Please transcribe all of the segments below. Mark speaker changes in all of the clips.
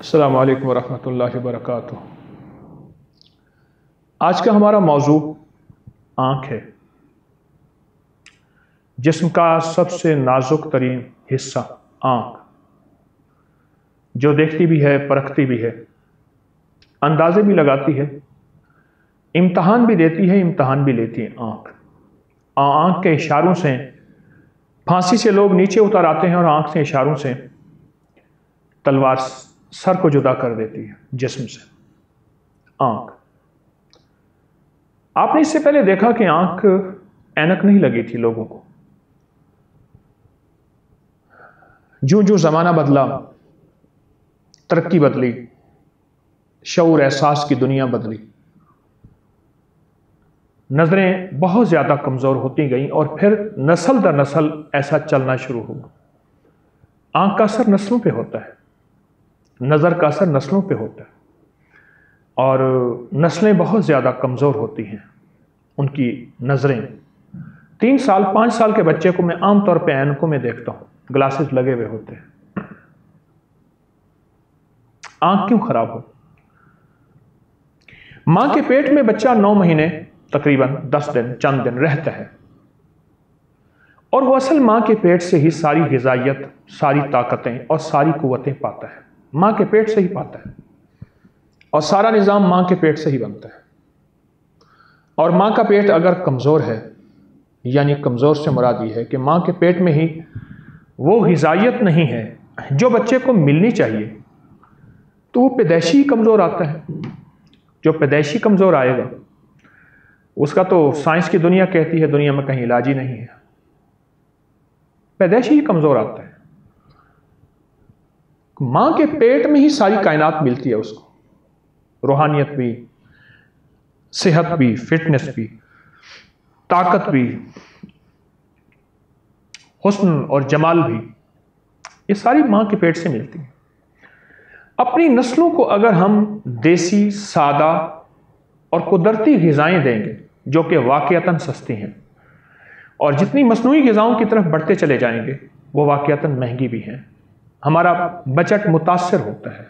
Speaker 1: अस्सलामु अलैकुम वरहमतुल्लाहि वबरकातुहू। आज का हमारा मौजू आँख है। जिस्म का सबसे नाजुक तरीन हिस्सा आँख, जो देखती भी है, परखती भी है, अंदाजे भी लगाती है, इम्तहान भी देती है, इम्तहान भी लेती है। आँख के इशारों से फांसी से लोग नीचे उतर आते हैं और आँख के इशारों से तलवार सर को जुदा कर देती है जिस्म से। आँख, आपने इससे पहले देखा कि आँख ऐनक नहीं लगी थी लोगों को। जो जो ज़माना बदला, तरक्की बदली, शऊर एहसास की दुनिया बदली, नज़रें बहुत ज़्यादा कमज़ोर होती गईं और फिर नस्ल दर नस्ल ऐसा चलना शुरू हुआ। आँख का असर नस्लों पे होता है, नज़र का असर नस्लों पे होता है और नस्लें बहुत ज़्यादा कमज़ोर होती हैं, उनकी नज़रें। 3 साल 5 साल के बच्चे को मैं आमतौर पे ऐनकों में देखता हूँ, ग्लासेस लगे हुए होते हैं। आँख क्यों खराब हो? माँ के पेट में बच्चा 9 महीने तकरीबन 10 दिन, चंद दिन रहता है और वो असल माँ के पेट से ही सारी ग़िज़ाइयत, सारी ताकतें और सारी कुव्वतें पाता है। माँ के पेट से ही पाता है और सारा निज़ाम माँ के पेट से ही बनता है। और माँ का पेट अगर कमज़ोर है, यानी कमज़ोर से मुराद ये है कि माँ के पेट में ही वो ग़िज़ाइयत नहीं है जो बच्चे को मिलनी चाहिए, तो वो पैदाइशी कमज़ोर आता है। जो पैदाइशी कमज़ोर आएगा उसका तो साइंस की दुनिया कहती है दुनिया में कहीं इलाज ही नहीं है। पैदाइशी ही कमज़ोर आता है। माँ के पेट में ही सारी कायनात मिलती है उसको, रूहानियत भी, सेहत भी, फिटनेस भी, ताकत भी, हुस्न और जमाल भी, ये सारी माँ के पेट से मिलती है। अपनी नस्लों को अगर हम देसी, सादा और कुदरती ग़िज़ाएं देंगे जो कि वाक़ियतन सस्ती हैं, और जितनी मसनूई ग़िज़ाओं की तरफ बढ़ते चले जाएंगे वो वाक़ियतन महंगी भी हैं, हमारा बजट मुतासर होता है।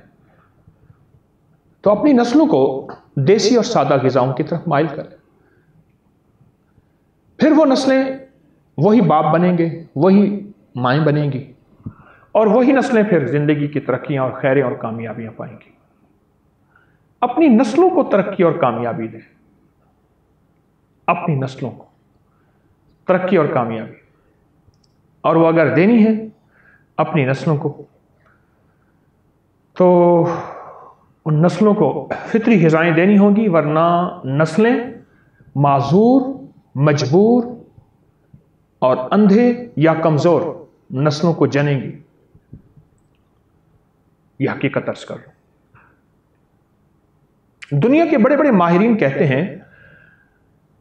Speaker 1: तो अपनी नस्लों को देसी और सादा ग़िज़ाओं की तरफ माइल करें, फिर वो नस्लें वही बाप बनेंगे, वही माएँ बनेंगी और वही नस्लें फिर ज़िंदगी की तरक्कियाँ और खैरें और कामयाबियाँ पाएंगी। अपनी नस्लों को तरक्की और कामयाबी दें, अपनी नस्लों को तरक्की और कामयाबी, और वो अगर देनी है अपनी नस्लों को, तो उन नस्लों को फितरी ग़िज़ाएं देनी होंगी, वरना नस्लें माजूर, मजबूर और अंधे या कमज़ोर नस्लों को जनेंगी। यह हकीकत अर्ज़ कर लो। दुनिया के बड़े बड़े माहिरीन कहते हैं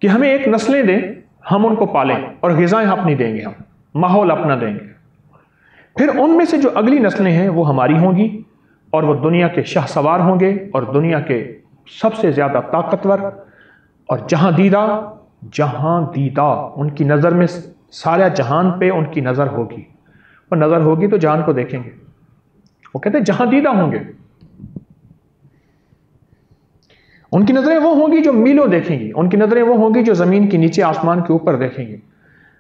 Speaker 1: कि हमें एक नस्लें दें, हम उनको पालें और ग़िज़ाएं अपनी देंगे, हम माहौल अपना देंगे, फिर उनमें से जो अगली नस्लें हैं वो हमारी होंगी और वो दुनिया के शाहसवार होंगे और दुनिया के सबसे ज़्यादा ताकतवर, और जहां दीदा उनकी नज़र में सारा जहान पे उनकी नज़र होगी। और नज़र होगी तो जहान को देखेंगे। वो कहते हैं जहां दीदा होंगे, उनकी नज़रें वो होंगी जो मीलों देखेंगी, उनकी नज़रें वो होंगी जो ज़मीन के नीचे आसमान के ऊपर देखेंगी,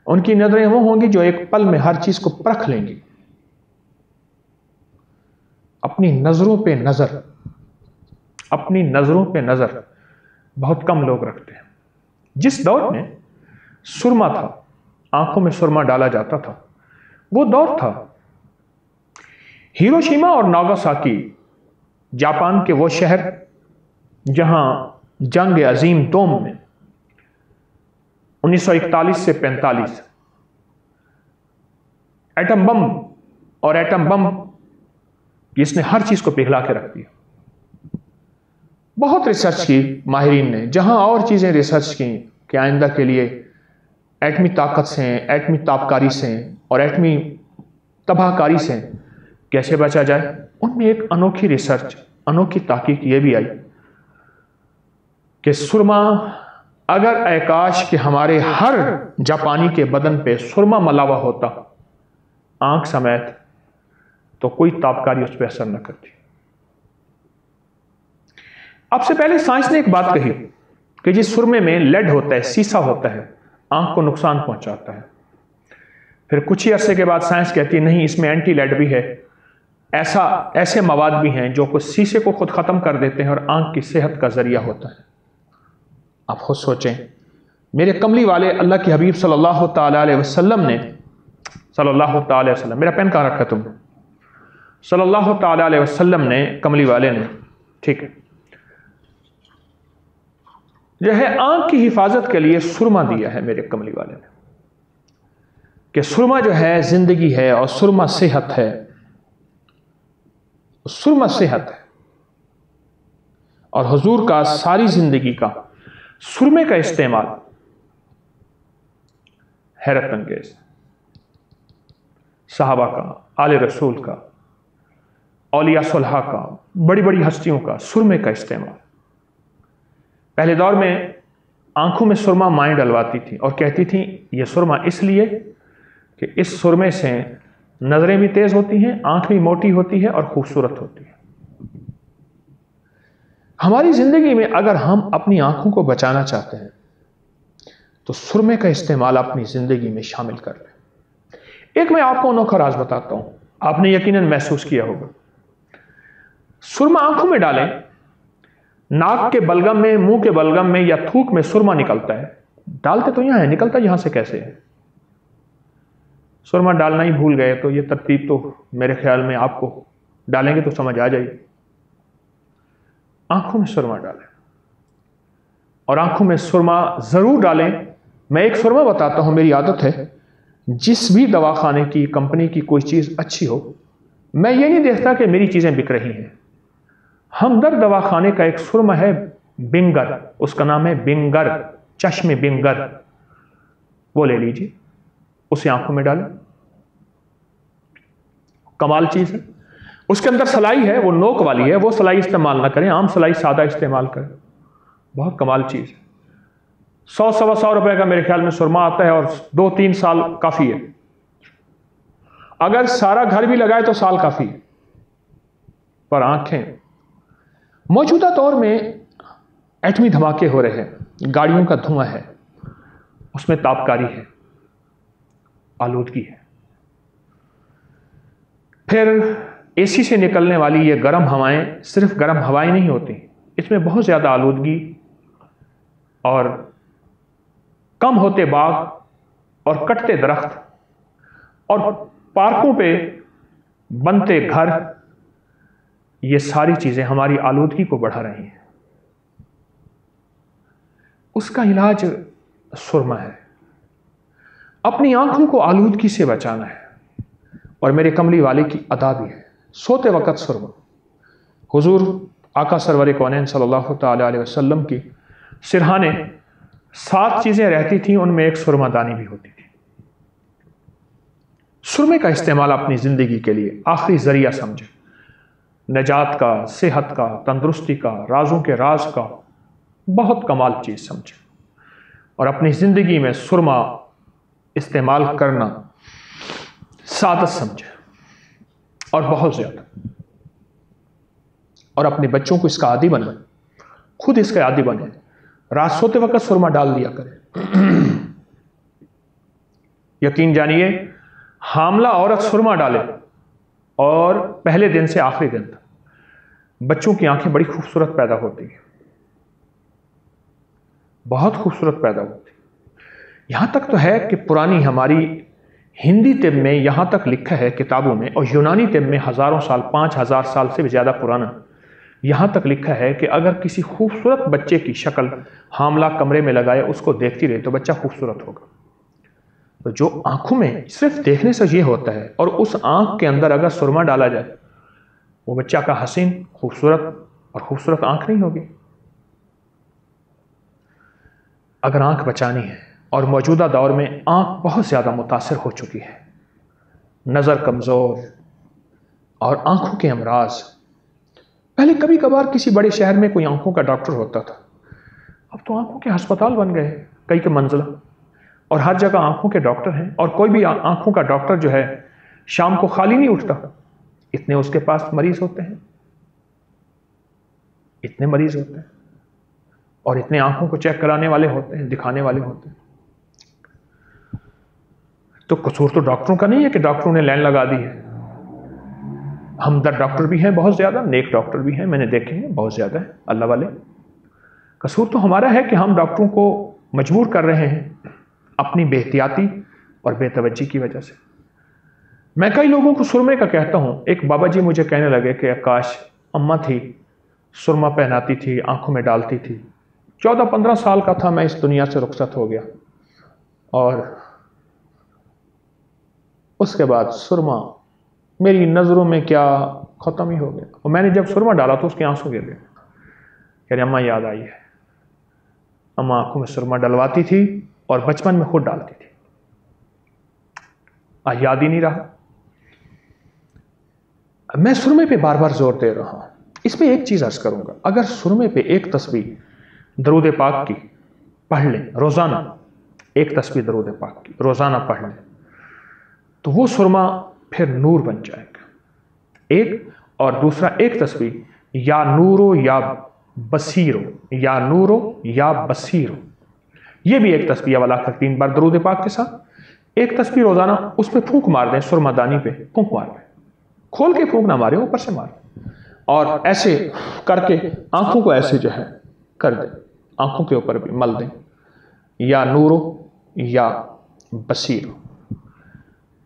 Speaker 1: उनकी नज़रें वो होंगी जो एक पल में हर चीज़ को परख लेंगी। अपनी नज़रों पे नज़र, अपनी नज़रों पे नज़र बहुत कम लोग रखते हैं। जिस दौर में सुरमा था, आंखों में सुरमा डाला जाता था, वो दौर था हिरोशिमा और नागासाकी, जापान के वो शहर जहां जंग अजीम दोम में 1941 से 45 एटम बम, और एटम बम इसने हर चीज को पिघला के रख दिया। बहुत रिसर्च की माहिरीन ने, जहां और चीजें रिसर्च की कि आइंदा के लिए एटमी ताकत से, एटमी ताबकारी से और एटमी तबाहकारी से कैसे बचा जाए, उनमें एक अनोखी रिसर्च, अनोखी तहकीक ये भी आई कि सुरमा, अगर आकाश के हमारे हर जापानी के बदन पे सुरमा मलावा होता आंख समेत, तो कोई ताबकारी उस पर असर न करती। अब से पहले साइंस ने एक बात कही कि जिस सुरमे में लेड होता है, सीसा होता है, आंख को नुकसान पहुंचाता है। फिर कुछ ही अरसे के बाद साइंस कहती है नहीं, इसमें एंटी लेड भी है, ऐसे मवाद भी हैं जो कुछ शीशे को खुद खत्म कर देते हैं और आंख की सेहत का जरिया होता है। आप खुद सोचें, मेरे कमली वाले अल्लाह के हबीब सल्लल्लाहु ताला अलैहि वसल्लम ने, सल्लल्लाहु ताला अलैहि वसल्लम, मेरा पेन कहाँ रखा तुमने, सल्लल्लाहु ताला अलैहि वसल्लम ने, कमली वाले ने, ठीक है, जो है आंख की हिफाजत के लिए सुरमा दिया है मेरे कमली वाले ने, कि सुरमा जो है जिंदगी है और सुरमा सेहत है, सुरमा सेहत है। और हुजूर का सारी जिंदगी का सुरमे का इस्तेमाल हैरत अंगेज, सहाबा का, आले रसूल का, औलिया सुलहा का, बड़ी बड़ी हस्तियों का सुरमे का इस्तेमाल। पहले दौर में आंखों में सुरमा माएँ डलवाती थी और कहती थी ये सुरमा इसलिए कि इस सुरमे से नजरें भी तेज होती हैं, आंख भी मोटी होती है और खूबसूरत होती है। हमारी जिंदगी में अगर हम अपनी आंखों को बचाना चाहते हैं तो सुरमे का इस्तेमाल अपनी जिंदगी में शामिल कर लें। एक मैं आपको अनोखा राज बताता हूं, आपने यकीनन महसूस किया होगा। सुरमा आंखों में डालें, नाक के बलगम में, मुंह के बलगम में या थूक में सुरमा निकलता है। डालते तो यहां है, निकलता यहां से कैसे है? सुरमा डालना ही भूल गए तो ये तरतीब तो मेरे ख्याल में आपको डालेंगे तो समझ आ जाएगी। आंखों में सुरमा डालें और आंखों में सुरमा जरूर डालें। मैं एक सुरमा बताता हूं, मेरी आदत है, जिस भी दवाखाने की, कंपनी की कोई चीज अच्छी हो, मैं ये नहीं देखता कि मेरी चीजें बिक रही हैं। हमदर्द दवाखाने का एक सुरमा है बिंगर, उसका नाम है बिंगर, चश्मे बिंगर, वो ले लीजिए, उसे आंखों में डालें। कमाल चीज है। उसके अंदर सलाई है, वो नोक वाली है, वो सलाई इस्तेमाल ना करें, आम सलाई सादा इस्तेमाल करें। बहुत कमाल चीज है। 100-125 रुपए का मेरे ख्याल में सुरमा आता है और 2-3 साल काफी है। अगर सारा घर भी लगाए तो साल काफी है। पर आंखें, मौजूदा दौर में एटमी धमाके हो रहे हैं, गाड़ियों का धुआं है, उसमें तापकारी है, आलूदगी है, फिर एसी से निकलने वाली ये गर्म हवाएं सिर्फ गर्म हवाएं नहीं होती, इसमें बहुत ज्यादा आलूदगी और कम होते बाग और कटते दरख्त और पार्कों पे बनते घर, ये सारी चीजें हमारी आलूदगी को बढ़ा रही हैं। उसका इलाज सुरमा है। अपनी आंखों को आलूदगी से बचाना है। और मेरे कमली वाले की अदा भी है, सोते वक्त सुरमा। हुजूर आका सरवर कौनैन सल्लल्लाहु ताला अलैहि वसल्लम की सिरहाने 7 चीजें रहती थीं, उनमें एक सुरमादानी भी होती थी। सुरमे का इस्तेमाल अपनी जिंदगी के लिए आखिरी जरिया समझे, निजात का, सेहत का, तंदुरुस्ती का, राजों के राज का बहुत कमाल चीज समझे और अपनी जिंदगी में सुरमा इस्तेमाल करना सादत समझे और बहुत ज्यादा। और अपने बच्चों को इसका आदी बनाए, खुद इसके आदी बने। रात सोते वक्त सुरमा डाल दिया करें। यकीन जानिए, हामला औरत सुरमा डाले और पहले दिन से आखिरी दिन तक बच्चों की आंखें बड़ी खूबसूरत पैदा होती हैं, बहुत खूबसूरत पैदा होती। यहां तक तो है कि पुरानी हमारी हिंदी तिब में यहां तक लिखा है किताबों में, और यूनानी तिब में हजारों साल, 5000 साल से भी ज्यादा पुराना, यहां तक लिखा है कि अगर किसी खूबसूरत बच्चे की शक्ल हामला कमरे में लगाए, उसको देखती रहे तो बच्चा खूबसूरत होगा। तो जो आंखों में सिर्फ देखने से ये होता है, और उस आंख के अंदर अगर सुरमा डाला जाए, वो बच्चा का हसीन, खूबसूरत और खूबसूरत आंख नहीं होगी। अगर आंख बचानी है, और मौजूदा दौर में आंख बहुत ज्यादा मुतासिर हो चुकी है, नजर कमजोर और आंखों के अमराज। पहले कभी कभार किसी बड़े शहर में कोई आंखों का डॉक्टर होता था, अब तो आंखों के अस्पताल बन गए कई के मंजिला, और हर जगह आंखों के डॉक्टर हैं। और कोई भी आंखों का डॉक्टर जो है शाम को खाली नहीं उठता, इतने उसके पास मरीज होते हैं, इतने मरीज होते हैं और इतने आंखों को चेक कराने वाले होते हैं, दिखाने वाले होते हैं। तो कसूर तो डॉक्टरों का नहीं है कि डॉक्टरों ने लाइन लगा दी है। हमदर्द डॉक्टर भी हैं बहुत ज़्यादा, नेक डॉक्टर भी हैं, मैंने देखे हैं बहुत ज़्यादा है अल्लाह वाले। कसूर तो हमारा है कि हम डॉक्टरों को मजबूर कर रहे हैं अपनी बेहतियाती और बेतवज्जी की वजह से। मैं कई लोगों को सुरमे का कहता हूँ। एक बाबा जी मुझे कहने लगे कि आकाश, अम्मा थी, सुरमा पहनाती थी, आंखों में डालती थी। 14-15 साल का था मैं, इस दुनिया से रुखसत हो गया और उसके बाद सुरमा मेरी नज़रों में क्या ख़त्म ही हो गया। और मैंने जब सुरमा डाला तो उसके आंसू गिर गए। कह रहे अम्मा याद आई है, अम्मा आंखों में सुरमा डलवाती थी और बचपन में खुद डालती थी, आज याद ही नहीं रहा। मैं सुरमे पे बार बार जोर दे रहा हूं। इसमें एक चीज़ अर्ज करूंगा, अगर सुरमे पे एक तस्बीह दरूद पाक की पढ़ लें रोज़ाना, एक तस्बीह दरूद पाक की रोज़ाना पढ़ लें तो वो सुरमा फिर नूर बन जाएगा। एक और दूसरा, एक तस्बीह या नूरो या बसीरो, या नूरो या बसीरो, ये भी एक तस्बीह वाला कर 3 बार दरूद पाक के साथ। एक तस्बीह रोज़ाना उस पर फूंक मार दें, सुरमादानी पे फूंक मार दें, खोल के फूंक ना मारे, ऊपर से मारें और ऐसे करके आंखों को ऐसे जो है कर दें, आंखों के ऊपर भी मल दें, या नूरो या बसीरो।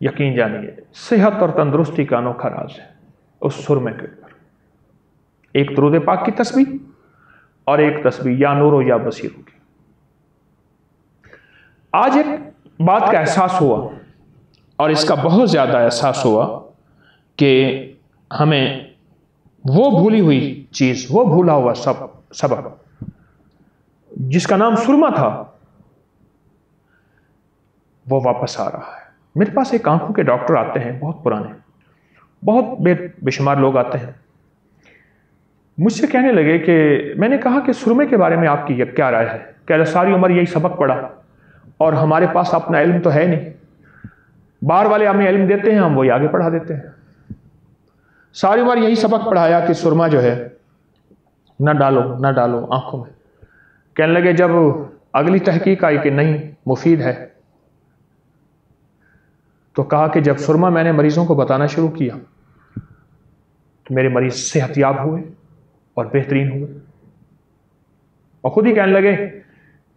Speaker 1: यकीन जानिए सेहत और तंदुरुस्ती का अनोखा राज है उस सुरमे के ऊपर। एक दरूद पाक की तस्बीह और एक तस्बीह या नूरो या बसीरो की। आज एक बात का एहसास हुआ और इसका बहुत ज्यादा एहसास हुआ कि हमें वो भूली हुई चीज, वो भूला हुआ सबक जिसका नाम सुरमा था, वो वापस आ रहा है। मेरे पास एक आंखों के डॉक्टर आते हैं, बहुत पुराने, बहुत बेशुमार लोग आते हैं। मुझसे कहने लगे कि मैंने कहा कि सुरमे के बारे में आपकी क्या राय है। कह रहे सारी उम्र यही सबक पढ़ा और हमारे पास अपना इल्म तो है नहीं, बाहर वाले हमें इल्म देते हैं, हम वही आगे पढ़ा देते हैं। सारी उम्र यही सबक पढ़ाया कि सुरमा जो है ना डालो, ना डालो आंखों में। कहने लगे जब अगली तहकीक आई कि नहीं मुफीद है, तो कहा कि जब सुरमा मैंने मरीजों को बताना शुरू किया तो मेरे मरीज सेहतयाब हुए और बेहतरीन हुए। और खुद ही कहने लगे,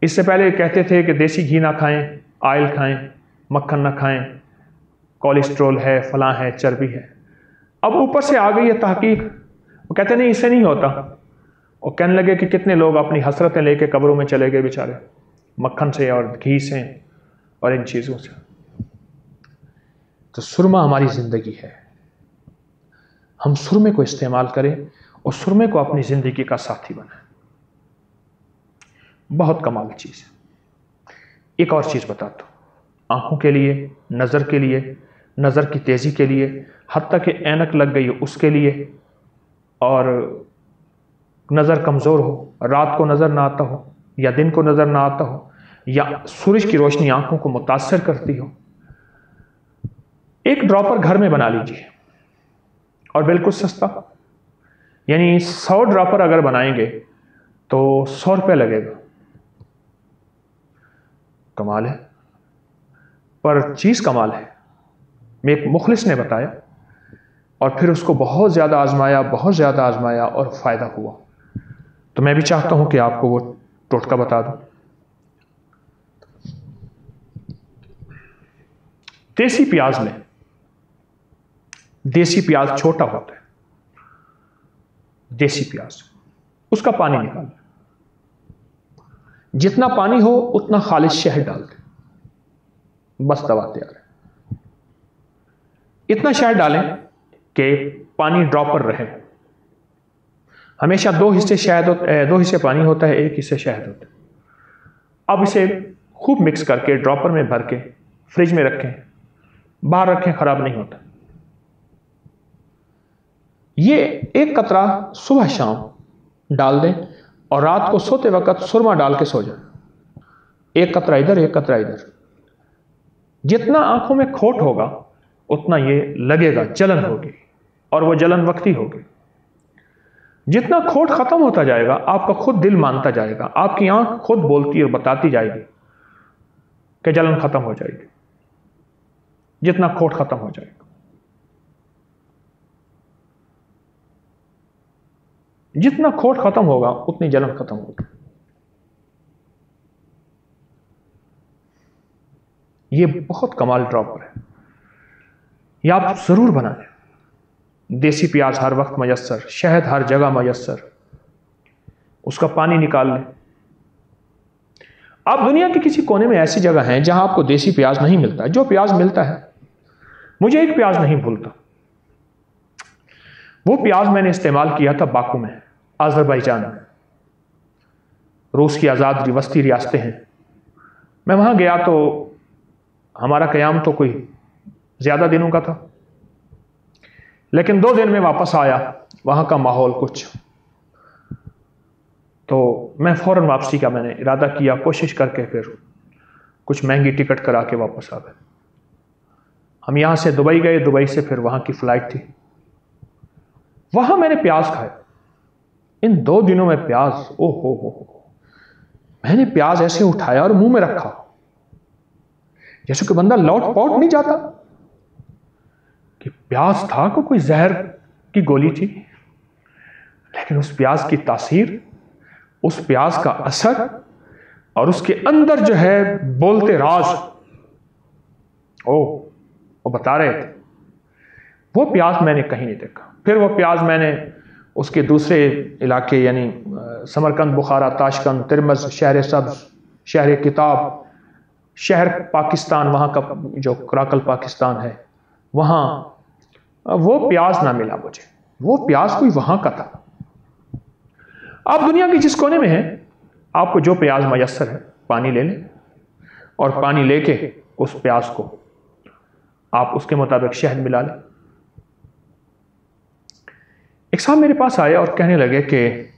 Speaker 1: इससे पहले कहते थे कि देसी घी ना खाएं, आयल खाएं, मक्खन ना खाएं, कोलेस्ट्रॉल है, फलां है, चर्बी है। अब ऊपर से आ गई है तहकीक, वो कहते नहीं इससे नहीं होता। और कहने लगे कि कितने लोग अपनी हसरतें लेके कब्रों में चले गए बेचारे, मक्खन से और घी से और इन चीज़ों से। तो सुरमा हमारी ज़िंदगी है, हम सुरमे को इस्तेमाल करें और सुरमे को अपनी ज़िंदगी का साथी बनाएं। बहुत कमाल चीज़ है। एक और चीज़ बताता हूँ, आँखों के लिए, नज़र के लिए, नज़र की तेज़ी के लिए, हत्ता कि ऐनक लग गई उसके लिए, और नज़र कमज़ोर हो, रात को नज़र ना आता हो या दिन को नज़र ना आता हो, या सूरज की रोशनी आँखों को मुतासर करती हो, एक ड्रॉपर घर में बना लीजिए और बिल्कुल सस्ता, यानी 100 ड्रॉपर अगर बनाएंगे तो 100 रुपये लगेगा। कमाल है, पर चीज़ कमाल है। मैं एक मुखलिस ने बताया और फिर उसको बहुत ज़्यादा आजमाया, बहुत ज़्यादा आजमाया और फ़ायदा हुआ। तो मैं भी चाहता हूं कि आपको वो टोटका बता दूं। देसी प्याज में, देसी प्याज छोटा होता है, देसी प्याज, उसका पानी निकाल, जितना पानी हो उतना खालिद शहद डाल दें, बस दवा तैयार है। इतना शहद डालें कि पानी ड्रॉपर रहे। हमेशा 2 हिस्से शहद, 2 हिस्से पानी होता है, 1 हिस्से शहद होता है। अब इसे खूब मिक्स करके ड्रॉपर में भर के फ्रिज में रखें, बाहर रखें, खराब नहीं होता। ये 1 कतरा सुबह शाम डाल दें और रात को सोते वक्त सुरमा डाल के सो जाए। 1 कतरा इधर, 1 कतरा इधर। जितना आंखों में खोट होगा उतना ये लगेगा, जलन होगी, और वो जलन वक्ती होगी। जितना खोट खत्म होता जाएगा, आपका खुद दिल मानता जाएगा, आपकी आंख खुद बोलती और बताती जाएगी कि जलन खत्म हो जाएगी। जितना खोट खत्म हो जाएगा, जितना खोट खत्म होगा उतनी जलन खत्म होगी। ये बहुत कमाल ड्रॉपर है, ये आप जरूर बनाएं। देसी प्याज हर वक्त मयस्सर, शहद हर जगह मयस्सर, उसका पानी निकाल लें। आप दुनिया के किसी कोने में ऐसी जगह हैं जहां आपको देसी प्याज नहीं मिलता। जो प्याज मिलता है, मुझे एक प्याज नहीं भूलता, वो प्याज मैंने इस्तेमाल किया था बाकू में, अजरबैजान में। रूस की आज़ाद वस्ती रियासतें हैं, मैं वहां गया तो हमारा क़याम तो कोई ज़्यादा दिनों का था, लेकिन 2 दिन में वापस आया। वहाँ का माहौल कुछ, तो मैं फ़ौरन वापसी का मैंने इरादा किया, कोशिश करके फिर कुछ महंगी टिकट करा के वापस आ गए। हम यहाँ से दुबई गए, दुबई से फिर वहाँ की फ़्लाइट थी। वहाँ मैंने प्याज खाए। इन 2 दिनों में प्याज, ओ हो, मैंने प्याज ऐसे उठाया और मुंह में रखा जैसे कि बंदा लौट पौट नहीं जाता कि प्याज था को कोई जहर की गोली थी। लेकिन उस प्याज की तासीर, उस प्याज का असर और उसके अंदर जो है बोलते राज, वो बता रहे थे। वो प्याज मैंने कहीं नहीं देखा। फिर वो प्याज मैंने उसके दूसरे इलाके यानी समरकंद, बुखारा, ताशकंद, तिरमज, शहर सब्ज, शहर किताब, शहर पाकिस्तान, वहाँ का जो कराकल पाकिस्तान है, वहाँ वो प्याज ना मिला मुझे। वो प्याज कोई वहाँ का था। आप दुनिया के जिस कोने में हैं, आपको जो प्याज मयस्सर है, पानी ले लें और पानी लेके उस प्याज को आप उसके मुताबिक शहद मिला लें। एक साहब मेरे पास आए और कहने लगे कि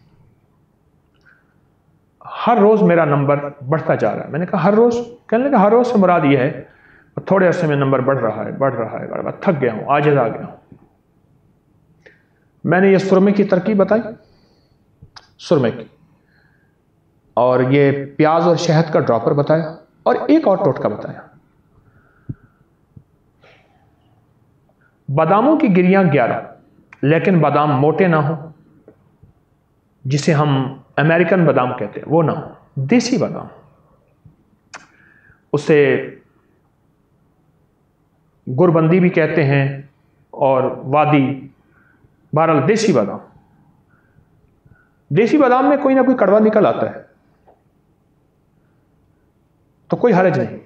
Speaker 1: हर रोज मेरा नंबर बढ़ता जा रहा है। मैंने कहा हर रोज? कहने लगा हर रोज से मुराद ये है थोड़े अरसे में नंबर बढ़ रहा है, थक गया हूं, आजिज़ आ गया हूं। मैंने ये सुरमे की तरकीब बताई, सुरमे की, और ये प्याज और शहद का ड्रॉपर बताया, और एक और टोटका बताया। बादामों की गिरियां 11, लेकिन बादाम मोटे ना हो, जिसे हम अमेरिकन बादाम कहते हैं, वो ना हो, देसी बादाम। उसे गुरबंदी भी कहते हैं और वादी, बहरहाल देसी बादाम। देसी बादाम में कोई ना कोई कड़वा निकल आता है तो कोई हरज नहीं।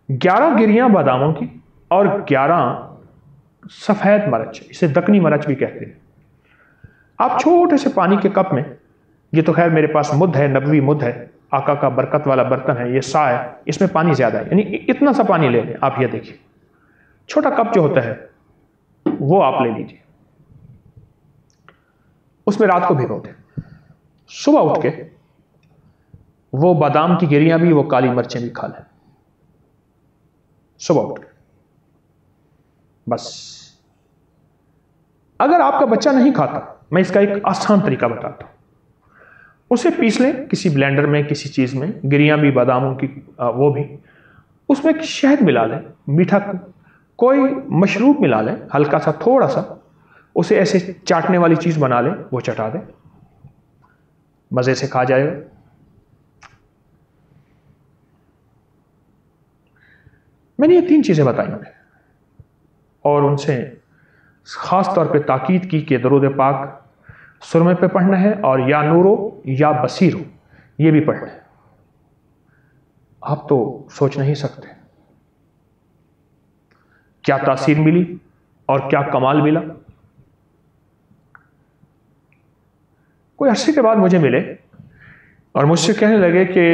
Speaker 1: 11 गिरियां बादामों की और 11 सफेद मिर्च, इसे दक्कनी मिर्च भी कहते हैं। आप छोटे से पानी के कप में, ये तो खैर मेरे पास मुद्द है, नबवी मुद्द है, आका का बरकत वाला बर्तन है, ये सा है, इसमें पानी ज्यादा है, यानी इतना सा पानी ले लें आप। ये देखिए छोटा कप जो होता है वो आप ले लीजिए, उसमें रात को भिगो दें। सुबह उठ के वो बादाम की गिरियां भी, वो काली मिर्चें भी खा लें सुबह उठ के। बस अगर आपका बच्चा नहीं खाता, मैं इसका एक आसान तरीका बताता हूं। उसे पीस लें किसी ब्लेंडर में, किसी चीज में, गिरियां भी बादामों की वो भी, उसमें शहद मिला लें, मीठा कोई मशरूब मिला लें, हल्का सा, थोड़ा सा, उसे ऐसे चाटने वाली चीज बना लें, वो चटा दें, मजे से खा जाएगा। मैंने ये 3 चीजें बताई उन्हें और उनसे खास तौर पे ताकीद की कि दरूद पाक सुरमे पे पढ़ना है और या नूरो या बसीरो ये भी पढ़ना है। आप तो सोच नहीं सकते क्या तासीर मिली और क्या कमाल मिला। कोई अरसे के बाद मुझे मिले और मुझसे कहने लगे कि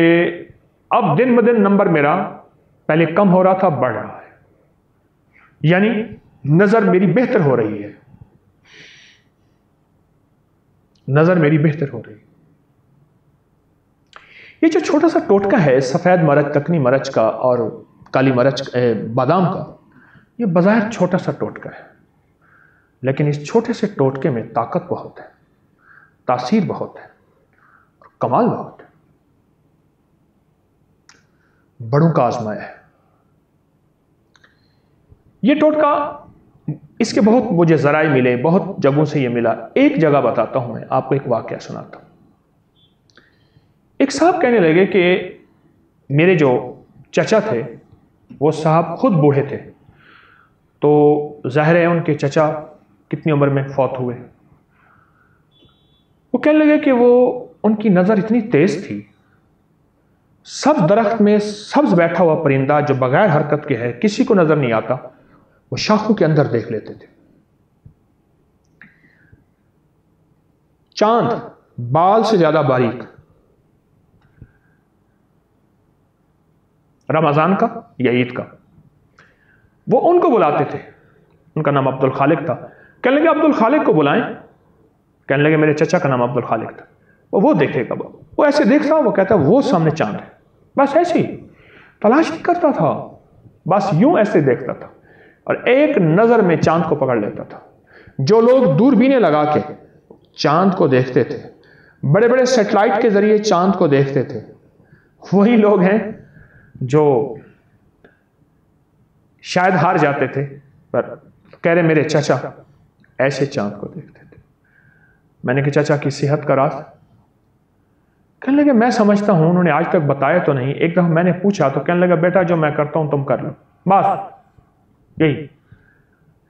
Speaker 1: अब दिन ब दिन नंबर मेरा पहले कम हो रहा था, बढ़ रहा है, यानी नजर मेरी बेहतर हो रही है, नजर मेरी बेहतर हो रही है। ये जो छोटा सा टोटका है सफेद मिर्च, दक्कनी मिर्च का और काली मिर्च, बादाम का, ये बज़ाहिर छोटा सा टोटका है, लेकिन इस छोटे से टोटके में ताकत बहुत है, तासीर बहुत है, कमाल बहुत है। बड़ों का आजमाया है ये टोटका। इसके बहुत मुझे जराए मिले, बहुत जगहों से ये मिला। एक जगह बताता हूं, मैं आपको एक वाकया सुनाता हूं। एक साहब कहने लगे कि मेरे जो चचा थे वो साहब खुद बूढ़े थे, तो जाहिर है उनके चचा कितनी उम्र में फौत हुए। वो कहने लगे कि वो उनकी नज़र इतनी तेज थी, सब दरख्त में सब्ज बैठा हुआ परिंदा जो बगैर हरकत के है, किसी को नजर नहीं आता, वो शाखों के अंदर देख लेते थे। चांद बाल से ज्यादा बारीक, रमजान का या ईद का, वो उनको बुलाते थे। उनका नाम अब्दुल खालिक था। कहने लगे अब्दुल खालिक को बुलाएं। कहने लगे मेरे चचा का नाम अब्दुल खालिक था। वो देखेगा, वो ऐसे देखता, वो कहता वो सामने चांद है। बस ऐसे ही, तलाश नहीं करता था, बस यूं ऐसे देखता था और एक नजर में चांद को पकड़ लेता था। जो लोग दूरबीनें लगा के चांद को देखते थे, बड़े बड़े सैटेलाइट के जरिए चांद को देखते थे, वही लोग हैं जो शायद हार जाते थे, पर कह रहे मेरे चचा ऐसे चांद को देखते थे। मैंने कहा चाचा की सेहत का राज? कहने लगे मैं समझता हूं, उन्होंने आज तक बताया तो नहीं। एक दफा मैंने पूछा तो कहने लगा बेटा जो मैं करता हूं तुम कर लो, बस यही।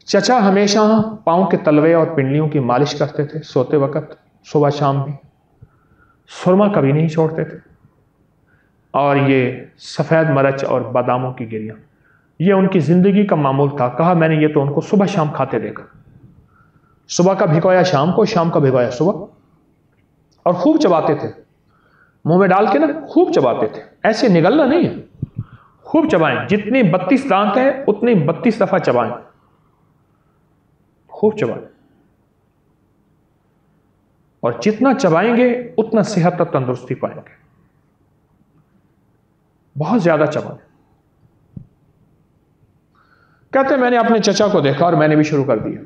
Speaker 1: चचा हमेशा पांव के तलवे और पिंडलियों की मालिश करते थे सोते वक्त, सुबह शाम भी। सुरमा कभी नहीं छोड़ते थे। और ये सफ़ेद मरच और बादामों की गिरियां, ये उनकी ज़िंदगी का मामूल था। कहा मैंने ये तो उनको सुबह शाम खाते देखा। सुबह का भिगोया शाम को, शाम का भिगोया सुबह, और खूब चबाते थे, मुंह में डाल के ना खूब चबाते थे। ऐसे निगलना नहीं है, खूब चबाएं। जितनी 32 दांत है उतनी 32 दफा चबाएं, खूब चबाएं। और जितना चबाएंगे उतना सेहत और तंदुरुस्ती पाएंगे। बहुत ज्यादा चबाएं। कहते मैंने अपने चचा को देखा और मैंने भी शुरू कर दिया।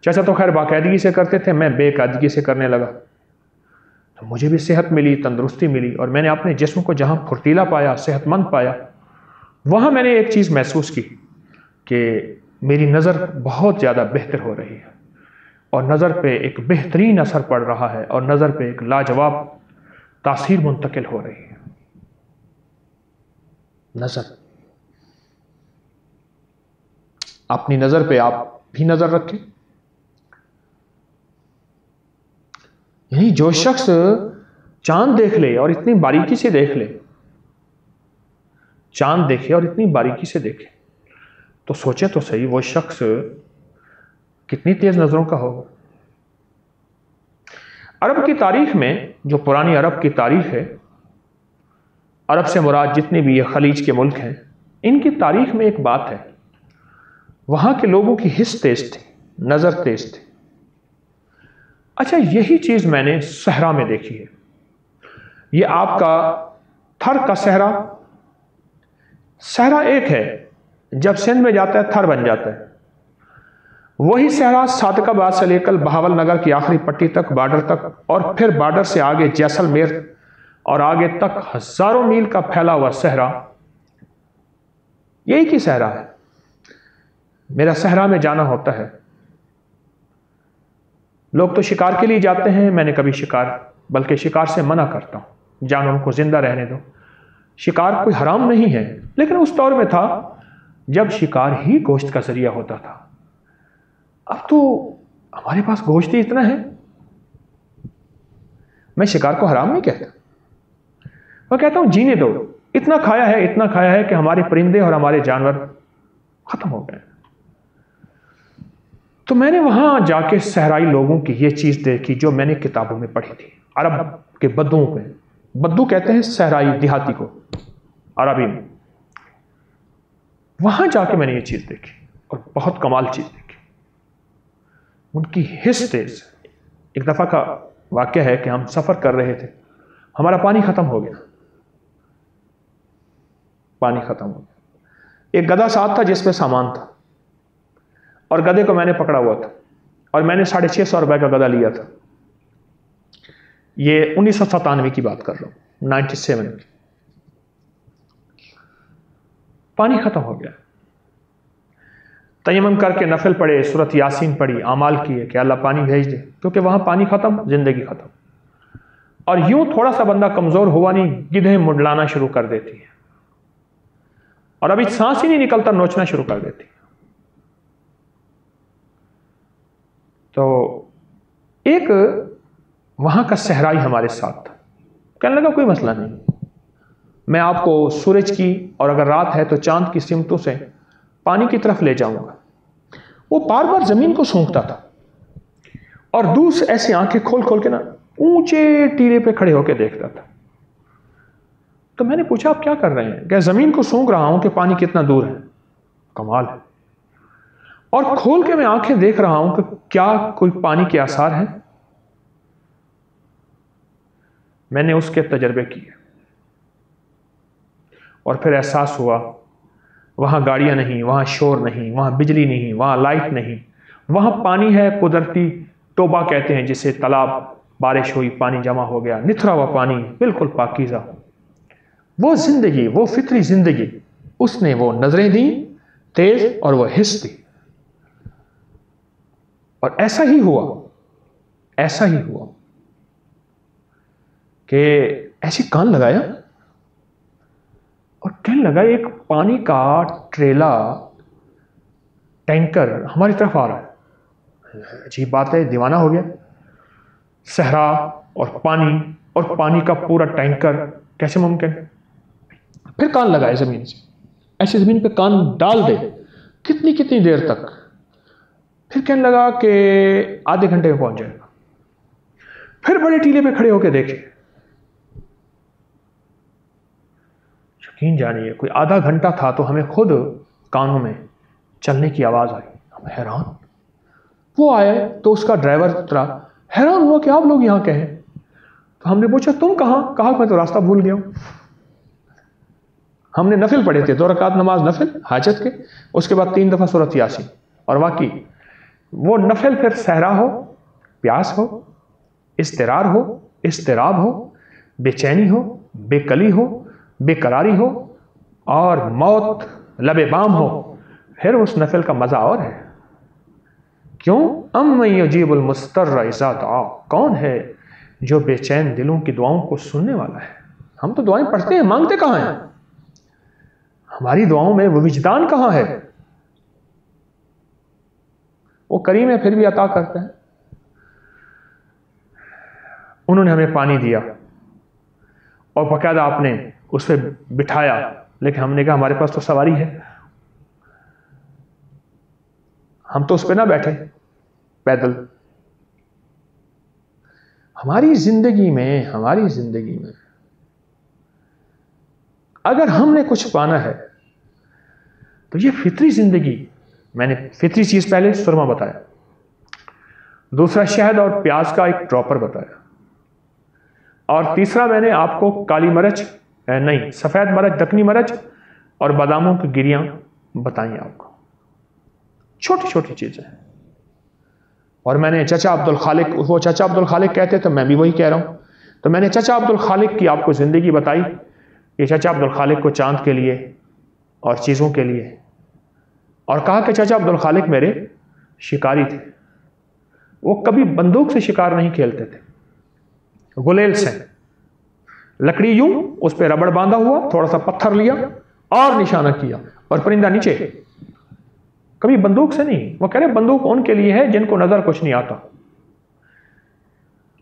Speaker 1: चचा तो खैर बाकायदगी से करते थे, मैं बेकायदगी से करने लगा, तो मुझे भी सेहत मिली, तंदुरुस्ती मिली। और मैंने अपने जिस्म को जहां फुर्तीला पाया, सेहतमंद पाया, वहां मैंने एक चीज महसूस की कि मेरी नज़र बहुत ज़्यादा बेहतर हो रही है और नज़र पे एक बेहतरीन असर पड़ रहा है और नज़र पे एक लाजवाब तासीर मुंतकिल हो रही है। नज़र, अपनी नज़र पे आप भी नज़र रखें। यानी जो शख्स चांद देख ले और इतनी बारीकी से देख ले, चांद देखे और इतनी बारीकी से देखे, तो सोचे तो सही वो शख्स कितनी तेज नजरों का होगा। अरब की तारीख में, जो पुरानी अरब की तारीख है, अरब से मुराद जितने भी ये खलीज के मुल्क हैं, इनकी तारीख में एक बात है, वहां के लोगों की हिस्स तेज थी, नजर तेज थी। अच्छा, यही चीज मैंने सहरा में देखी है। ये आपका थर का सहरा, सहरा एक है, जब सिंध में जाता है थर बन जाता है। वही सहरा सादकाबाद से लेकर बहावल नगर की आखिरी पट्टी तक, बॉर्डर तक, और फिर बॉर्डर से आगे जैसलमेर और आगे तक हजारों मील का फैला हुआ सहरा, यही की सहरा है। मेरा सहरा में जाना होता है। लोग तो शिकार के लिए जाते हैं, मैंने कभी शिकार, बल्कि शिकार से मना करता हूं, जानवरों को जिंदा रहने दो। शिकार कोई हराम नहीं है, लेकिन उस दौर में था जब शिकार ही गोश्त का जरिया होता था। अब तो हमारे पास गोश्त ही इतना है। मैं शिकार को हराम नहीं कहता, मैं कहता हूं जीने दो। इतना खाया है, इतना खाया है कि हमारे परिंदे और हमारे जानवर खत्म हो गए। तो मैंने वहां जाके सहराई लोगों की ये चीज देखी जो मैंने किताबों में पढ़ी थी। अरब के बद्दुओं में, बद्दू कहते हैं सहराई देहाती को अरबी में। वहां जाके मैंने ये चीज देखी और बहुत कमाल चीज देखी। उनकी हिस्स तेज। एक दफा का वाकया है कि हम सफर कर रहे थे, हमारा पानी खत्म हो गया, पानी खत्म हो गया। एक गधा साथ था जिसमें सामान था। और गधे को मैंने पकड़ा हुआ था, और मैंने 650 रुपए का गधा लिया था। ये 1997 की बात कर रहा हूं, 97 की। पानी खत्म हो गया। तयम्मुम करके नफल पढ़े, सूरत यासीन पढ़ी, आमाल किए कि अल्लाह पानी भेज दे, क्योंकि वहां पानी खत्म, जिंदगी खत्म। और यूं थोड़ा सा बंदा कमजोर हुआ नहीं, गिद्धें मुंडलाना शुरू कर देती है, और अभी सांस ही नहीं निकलता, नोचना शुरू कर देती है। तो एक वहां का सहराई हमारे साथ था, कहने लगा कोई मसला नहीं, मैं आपको सूरज की और अगर रात है तो चांद की सिमतों से पानी की तरफ ले जाऊंगा। वो बार बार जमीन को सूंघता था और दूर से ऐसी आंखें खोल खोल के ना ऊंचे टीले पे खड़े होकर देखता था। तो मैंने पूछा आप क्या कर रहे हैं? क्या जमीन को सूंघ रहा हूं कि पानी कितना दूर है। कमाल है। और खोल के मैं आंखें देख रहा हूं कि क्या कोई पानी के आसार हैं। मैंने उसके तजर्बे किए और फिर एहसास हुआ वहां गाड़ियां नहीं, वहां शोर नहीं, वहां बिजली नहीं, वहां लाइट नहीं, वहां पानी है कुदरती टोबा कहते हैं जिसे, तालाब, बारिश हुई, पानी जमा हो गया, निथरा हुआ पानी, बिल्कुल पाकीज़ा। वो जिंदगी, वो फितरी जिंदगी, उसने वो नजरें दी तेज और वो हिस्स दी। और ऐसा ही हुआ कि ऐसी कान लगाया और कहने लगा एक पानी का ट्रेला, टैंकर हमारी तरफ आ रहा है। अजीब बात है, दीवाना हो गया। सहरा और पानी का पूरा टैंकर, कैसे मुमकिन? फिर कान लगाए जमीन से, ऐसे जमीन पे कान डाल दे, कितनी कितनी देर तक। फिर कहने लगा कि आधे घंटे में पहुंच जाएगा। फिर बड़े टीले पे खड़े होकर देखे, यकीन जानिए कोई आधा घंटा था तो हमें खुद कानों में चलने की आवाज आई। हम हैरान। वो आए तो उसका ड्राइवर उतरा, हैरान हुआ कि आप लोग यहां कहे। तो हमने पूछा तुम कहां? कहा मैं तो रास्ता भूल गया हूं। हमने नफिल पढ़े थे, 2 रकात नमाज नफिल हाजत के, उसके बाद 3 दफा सूरत यासीन। और वाकई वो नफिल फिर सहरा हो, प्यास हो, इस्तिरार हो, इस्तिराब हो, बेचैनी हो, बेकली हो, बेकरारी हो और मौत लबे बाम हो, फिर उस नफिल का मजा और है। क्यों? अम्मन युजीबुल मुस्तर्र इज़ा दुआ, कौन है जो बेचैन दिलों की दुआओं को सुनने वाला है। हम तो दुआएं पढ़ते हैं, मांगते कहां हैं? हमारी दुआओं में वो विजदान कहां है? वो करीम है फिर भी अता करते हैं। उन्होंने हमें पानी दिया और बाकायदा आपने उस पर बिठाया, लेकिन हमने कहा हमारे पास तो सवारी है, हम तो उस पर ना बैठे पैदल। हमारी जिंदगी में अगर हमने कुछ पाना है तो ये फितरी जिंदगी, मैंने फितरी चीज पहले सुरमा बताया, दूसरा शहद और प्याज का एक ड्रॉपर बताया, और तीसरा मैंने आपको काली मिर्च नहीं सफेद मिर्च, दक्कनी मिर्च और बादामों की गिरियां बताई आपको। छोटी छोटी चीजें। और मैंने चाचा अब्दुल खालिक, वो चाचा अब्दुल खालिक कहते तो मैं भी वही कह रहा हूं, तो मैंने चाचा अब्दुल खालिक की आपको जिंदगी बताई। ये चाचा अब्दुल खालिक को चांद के लिए और चीजों के लिए, और कहा कि चाचा अब्दुल खालिक मेरे शिकारी थे, वो कभी बंदूक से शिकार नहीं खेलते थे, गुलेल से, लकड़ी यूं उस पर रबड़ बांधा हुआ, थोड़ा सा पत्थर लिया और निशाना किया और परिंदा नीचे, कभी बंदूक से नहीं। वो कह रहे बंदूक उनके लिए है जिनको नजर कुछ नहीं आता।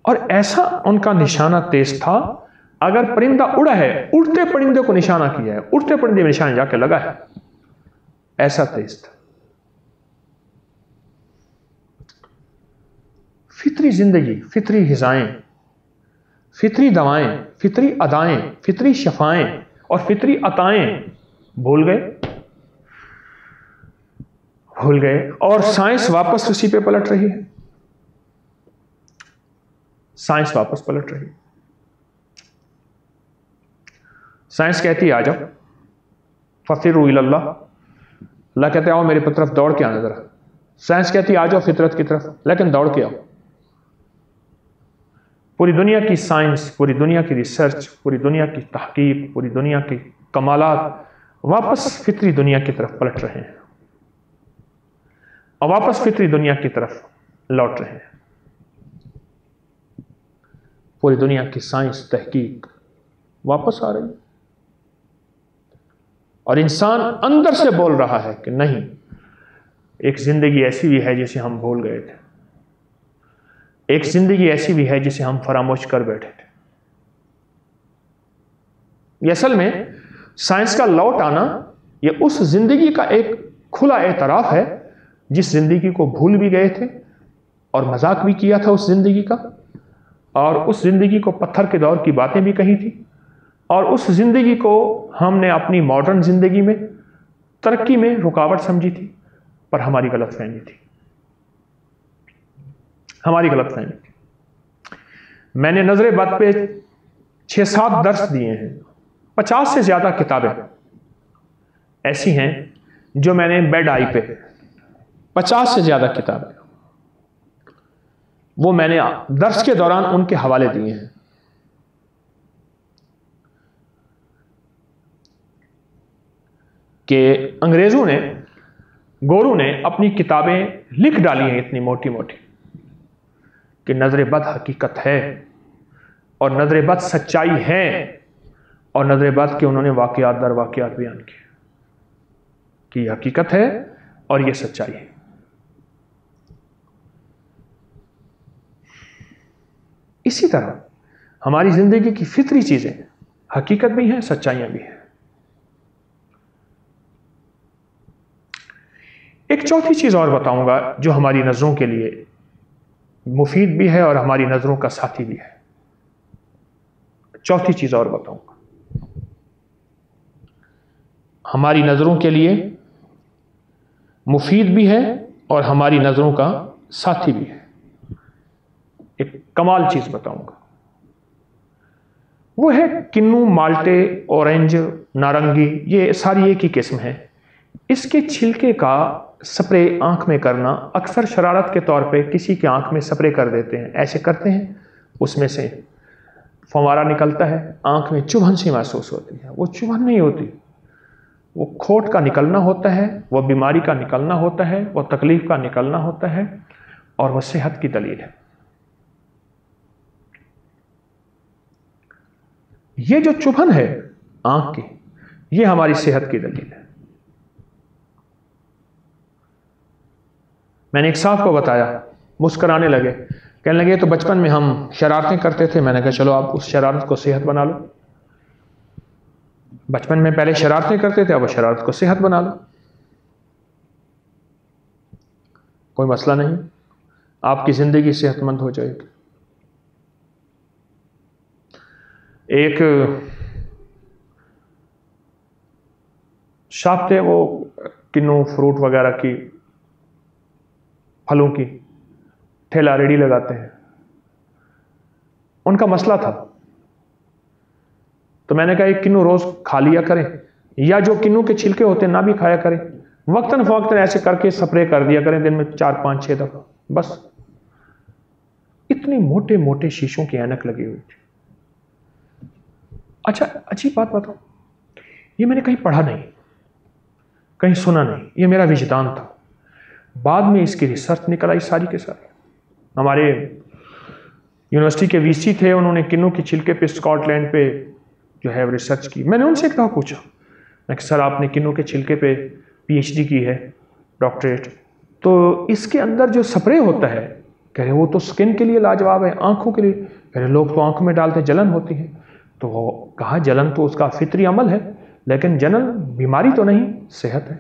Speaker 1: और ऐसा उनका निशाना तेज था, अगर परिंदा उड़ा है, उड़ते परिंदे को निशाना किया है, उड़ते परिंदे में निशाना जाके लगा है, ऐसा तेज था। फितरी जिंदगी, फितरी हिजाएं, फितरी दवाएं, फितरी अदाएं, फितरी शफाएं और फितरी अताएं भूल गए। और साइंस वापस उसी पे पलट रही है। साइंस वापस पलट रही है। साइंस कहती है आ जाओ, फसिरू इलल्लाह, अल्लाह कहते आओ मेरे तरफ दौड़ के आना जरा, साइंस कहती है आ जाओ फितरत की तरफ, लेकिन दौड़ के आओ। पूरी दुनिया की साइंस, पूरी दुनिया की रिसर्च, पूरी दुनिया की तहकीक, पूरी दुनिया के कमालात वापस फितरी दुनिया की तरफ पलट रहे हैं और वापस फितरी दुनिया की तरफ लौट रहे हैं। पूरी दुनिया की साइंस तहकीक वापस आ रही है और इंसान अंदर से बोल रहा है कि नहीं, एक जिंदगी ऐसी भी है जिसे हम भूल गए थे, एक जिंदगी ऐसी भी है जिसे हम फरामोश कर बैठे थे। ये असल में साइंस का लौट आना, ये उस जिंदगी का एक खुला एतराफ है जिस जिंदगी को भूल भी गए थे और मजाक भी किया था उस जिंदगी का, और उस जिंदगी को पत्थर के दौर की बातें भी कही थी, और उस जिंदगी को हमने अपनी मॉडर्न जिंदगी में तरक्की में रुकावट समझी थी, पर हमारी गलतफहमी थी, हमारी गलतफहमी थी। मैंने नजरे बद पे 6-7 दर्स दिए हैं, 50 से ज्यादा किताबें ऐसी हैं जो मैंने बेड आई पे, 50 से ज्यादा किताबें वो मैंने दर्स के दौरान उनके हवाले दिए हैं। कि अंग्रेजों ने, गोरू ने अपनी किताबें लिख डाली हैं इतनी मोटी मोटी कि नजरे बद हकीकत है और नजरे बद सच्चाई है, और नजरे बद के उन्होंने वाकयात दर वाकयात बयान किए कि यह हकीकत है और यह सच्चाई है। इसी तरह हमारी जिंदगी की फितरी चीजें हकीकत भी हैं, सच्चाइयां भी हैं। एक चौथी चीज और बताऊंगा जो हमारी नजरों के लिए मुफीद भी है और हमारी नजरों का साथी भी है। चौथी चीज और बताऊंगा, हमारी नजरों के लिए मुफीद भी है और हमारी नजरों का साथी भी है। एक कमाल चीज बताऊंगा, वो है किन्नू, माल्टे, ऑरेंज, नारंगी, ये सारी एक ही किस्म है। इसके छिलके का स्प्रे आंख में करना, अक्सर शरारत के तौर पे किसी की आंख में स्प्रे कर देते हैं, ऐसे करते हैं, उसमें से फंवारा निकलता है, आंख में चुभन सी महसूस होती है। वो चुभन नहीं होती, वो खोट का निकलना होता है, वो बीमारी का निकलना होता है, वो तकलीफ का निकलना होता है, और वह सेहत की दलील है। ये जो चुभन है आंख की, ये हमारी सेहत की दलील है। मैंने एक साहब को बताया, मुस्कुराने लगे, कहने लगे तो बचपन में हम शरारतें करते थे। मैंने कहा चलो आप उस शरारत को सेहत बना लो। बचपन में पहले शरारतें करते थे, अब शरारत को सेहत बना लो, कोई मसला नहीं, आपकी जिंदगी सेहतमंद हो जाएगी। एक शॉप थे, वो किन्नू फ्रूट वगैरह की, फलों की ठेला रेडी लगाते हैं। उनका मसला था, तो मैंने कहा एक किन्नू रोज खा लिया करें, या जो किन्नू के छिलके होते हैं ना भी खाया करें, वक्तन फवक्तन ऐसे करके स्प्रे कर दिया करें दिन में 4-5-6 दफा बस। इतने मोटे मोटे शीशों की ऐनक लगी हुई थी। अच्छा, अच्छी बात बताओ, ये मैंने कहीं पढ़ा नहीं, कहीं सुना नहीं, ये मेरा विजदान था। बाद में इसकी रिसर्च निकल आई सारी के सारी। हमारे यूनिवर्सिटी के वीसी थे, उन्होंने किन्नू के छिलके पे स्कॉटलैंड पे जो है रिसर्च की। मैंने उनसे एक दफा पूछा, मैं सर आपने किन्नू के छिलके पे पीएचडी की है, डॉक्टरेट, तो इसके अंदर जो स्प्रे होता है, कह रहे वो तो स्किन के लिए लाजवाब है, आंखों के लिए। कह रहे लोग तो आंखों में डालते जलन होती है। तो वो कहा जलन तो उसका फितरी अमल है, लेकिन जलन बीमारी तो नहीं, सेहत है।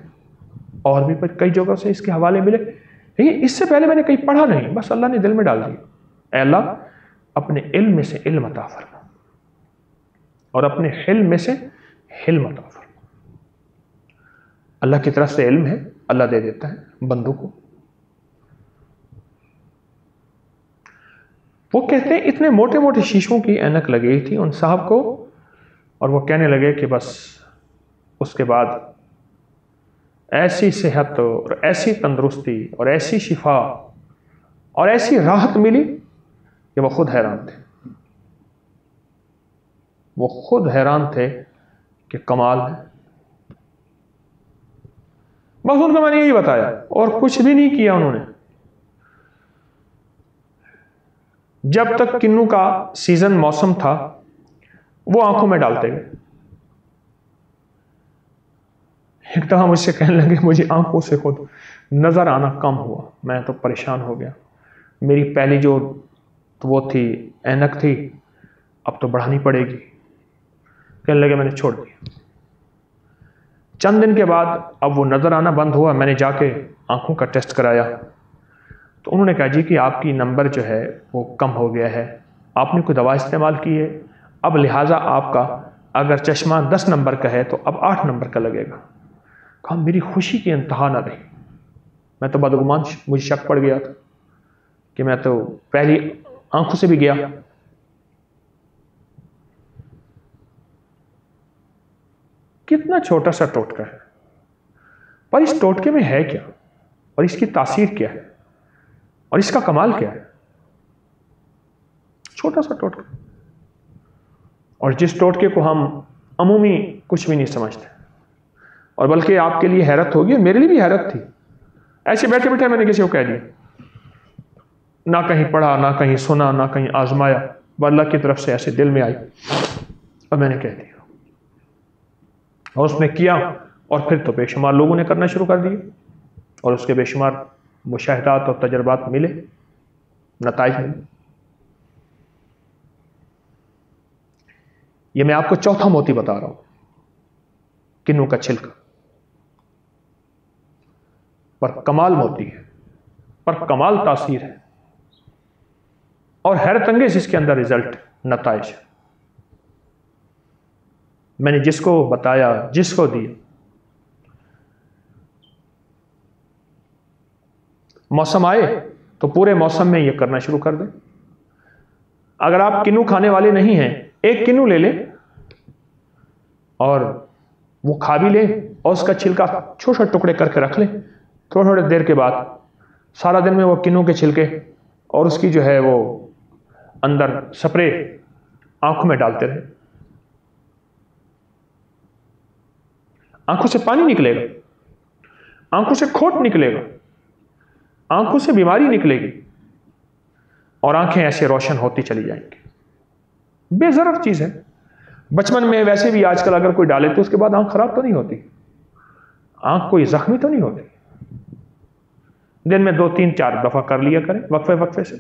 Speaker 1: और भी कई जगहों से इसके हवाले मिले, लेकिन इससे पहले मैंने कहीं पढ़ा नहीं, बस अल्लाह ने दिल में डाल दिया। अल्लाह अपने इल्म में से इल्म अता फरमा और अपने हिल्म में से हिल्म अता फरमा। अल्लाह की तरफ से इल्म है, अल्लाह दे देता है बंदों को। वो कहते हैं इतने मोटे मोटे शीशों की ऐनक लगी थी उन साहब को, और वो कहने लगे कि बस उसके बाद ऐसी सेहत और ऐसी तंदुरुस्ती और ऐसी शिफा और ऐसी राहत मिली कि वो खुद हैरान थे। वो खुद हैरान थे कि कमाल है। बस उनको मैंने यही बताया और कुछ भी नहीं किया उन्होंने। जब तक किन्नू का सीजन मौसम था वो आंखों में डालते गए। एक दफा मुझसे कहने लगे मुझे आंखों से खुद नजर आना कम हुआ। मैं तो परेशान हो गया। मेरी पहली जो वो थी ऐनक थी, अब तो बढ़ानी पड़ेगी। कहने लगे मैंने छोड़ दिया। चंद दिन के बाद अब वो नजर आना बंद हुआ। मैंने जाके आंखों का टेस्ट कराया तो उन्होंने कहा जी कि आपकी नंबर जो है वो कम हो गया है, आपने कोई दवा इस्तेमाल की है, अब लिहाजा आपका अगर चश्मा 10 नंबर का है तो अब 8 नंबर का लगेगा। कहा मेरी खुशी की इंतहा ना रही। मैं तो बदगुमान, मुझे शक पड़ गया था कि मैं तो पहली आंखों से भी गया। कितना छोटा सा टोटका है, पर इस टोटके में है क्या और इसकी तासीर क्या है और इसका कमाल क्या है। छोटा सा टोटका, और जिस टोटके को हम अमूमी कुछ भी नहीं समझते, और बल्कि आपके लिए हैरत होगी, मेरे लिए भी हैरत थी। ऐसे बैठे बैठे मैंने किसी को कह दिया, ना कहीं पढ़ा, ना कहीं सुना, ना कहीं आजमाया, अल्लाह की तरफ से ऐसे दिल में आई और मैंने कह दिया। और उसने किया और फिर तो बेशुमार लोगों ने करना शुरू कर दिया और उसके बेशुमार मुशाहिदात और तजर्बात मिले, नताइज मिले। ये मैं आपको चौथा मोती बता रहा हूं, किन्नू का छिलका। पर कमाल मोती है, पर कमाल तासीर है और हैरत अंगेज इसके अंदर रिजल्ट, नताइज। मैंने जिसको बताया, जिसको दिया, मौसम आए तो पूरे मौसम में यह करना शुरू कर दें। अगर आप किन्नू खाने वाले नहीं हैं, एक किन्नू ले लें और वो खा भी लें और उसका छिलका छोटे छोटे टुकड़े करके रख लें। थोड़ी थोड़ी देर के बाद सारा दिन में वो किन्नू के छिलके और उसकी जो है वो अंदर स्प्रे आंखों में डालते रहे। आंखों से पानी निकलेगा, आंखों से खोट निकलेगा, आंखों से बीमारी निकलेगी और आंखें ऐसे रोशन होती चली जाएंगी। बेज़रर चीज है। बचपन में वैसे भी आजकल अगर कोई डाले तो उसके बाद आंख खराब तो नहीं होती, आंख कोई जख्मी तो नहीं होती। दिन में 2-3-4 दफा कर लिया करें, वक्फे वक्फे से।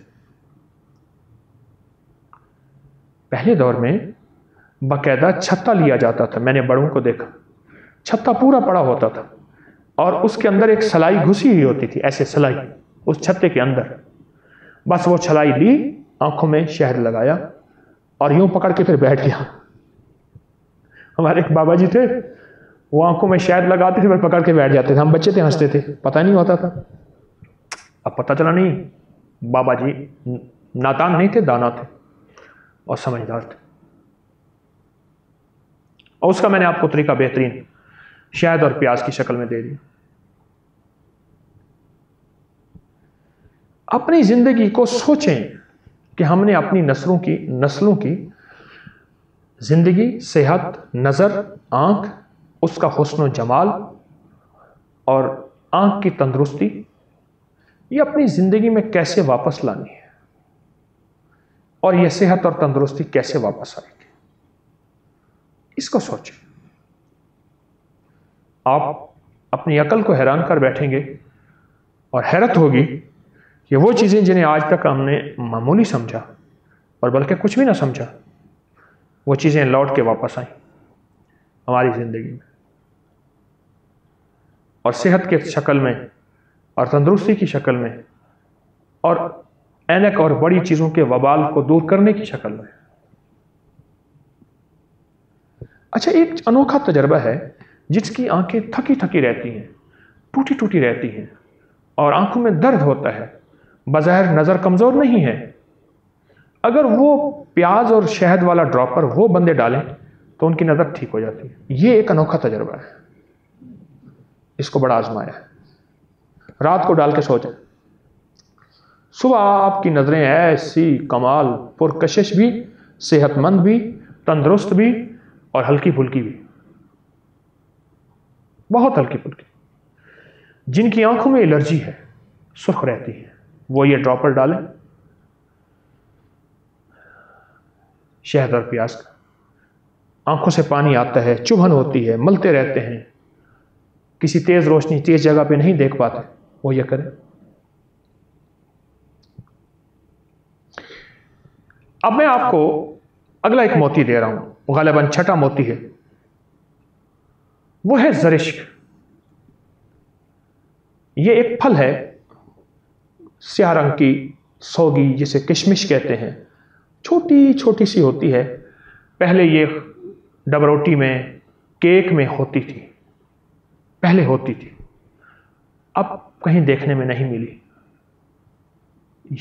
Speaker 1: पहले दौर में बाकायदा छत्ता लिया जाता था, मैंने बड़ों को देखा, छत्ता पूरा पड़ा होता था और उसके अंदर एक सलाई घुसी हुई होती थी, ऐसे सलाई उस छत्ते के अंदर। बस वो सलाई ली, आंखों में शहद लगाया और यूं पकड़ के फिर बैठ गया। हमारे एक बाबा जी थे, वो आंखों में शहद लगाते थे, फिर पकड़ के बैठ जाते थे। हम बच्चे थे, हंसते थे, पता नहीं होता था। अब पता चला नहीं, बाबा जी नादान नहीं थे, दाना थे और समझदार थे। और उसका मैंने आपको तरीका बेहतरीन शहद और प्याज की शक्ल में दे दिया। अपनी जिंदगी को सोचें कि हमने अपनी नस्लों की जिंदगी, सेहत, नजर, आंख, उसका हुस्न जमाल और आंख की तंदुरुस्ती, ये अपनी जिंदगी में कैसे वापस लानी है और यह सेहत और तंदुरुस्ती कैसे वापस आएगी, इसको सोचें। आप अपनी अकल को हैरान कर बैठेंगे और हैरत होगी कि वो चीजें जिन्हें आज तक हमने मामूली समझा और बल्कि कुछ भी ना समझा, वो चीजें लौट के वापस आई हमारी जिंदगी में और सेहत के शक्ल में और तंदुरुस्ती की शक्ल में और ऐनक और बड़ी चीजों के वबाल को दूर करने की शक्ल में। अच्छा, एक अनोखा तजर्बा है जिसकी आंखें थकी थकी रहती हैं, टूटी टूटी रहती हैं और आंखों में दर्द होता है, बज़ाहिर नजर कमजोर नहीं है। अगर वो प्याज और शहद वाला ड्रॉपर वो बंदे डालें तो उनकी नजर ठीक हो जाती है। ये एक अनोखा तजर्बा है। इसको बड़ा आजमाया है। रात को डाल के सो जाए, सुबह आपकी नजरें ऐसी कमाल, पुरकशिश भी, सेहतमंद भी, तंदुरुस्त भी और हल्की फुल्की भी, बहुत हल्की फुल्की। जिनकी आंखों में एलर्जी है, सुर्ख रहती है, वो ये ड्रॉपर डालें शहद और प्याज का। आंखों से पानी आता है, चुभन होती है, मलते रहते हैं, किसी तेज रोशनी तेज जगह पे नहीं देख पाते, वो ये करें। अब मैं आपको अगला एक मोती दे रहा हूं, गालिबन छठा मोती है, वो है ज़रिश्क। ये एक फल है, स्याह रंग की सोगी, जिसे किशमिश कहते हैं, छोटी छोटी सी होती है। पहले ये डबरोटी में, केक में होती थी, पहले होती थी, अब कहीं देखने में नहीं मिली।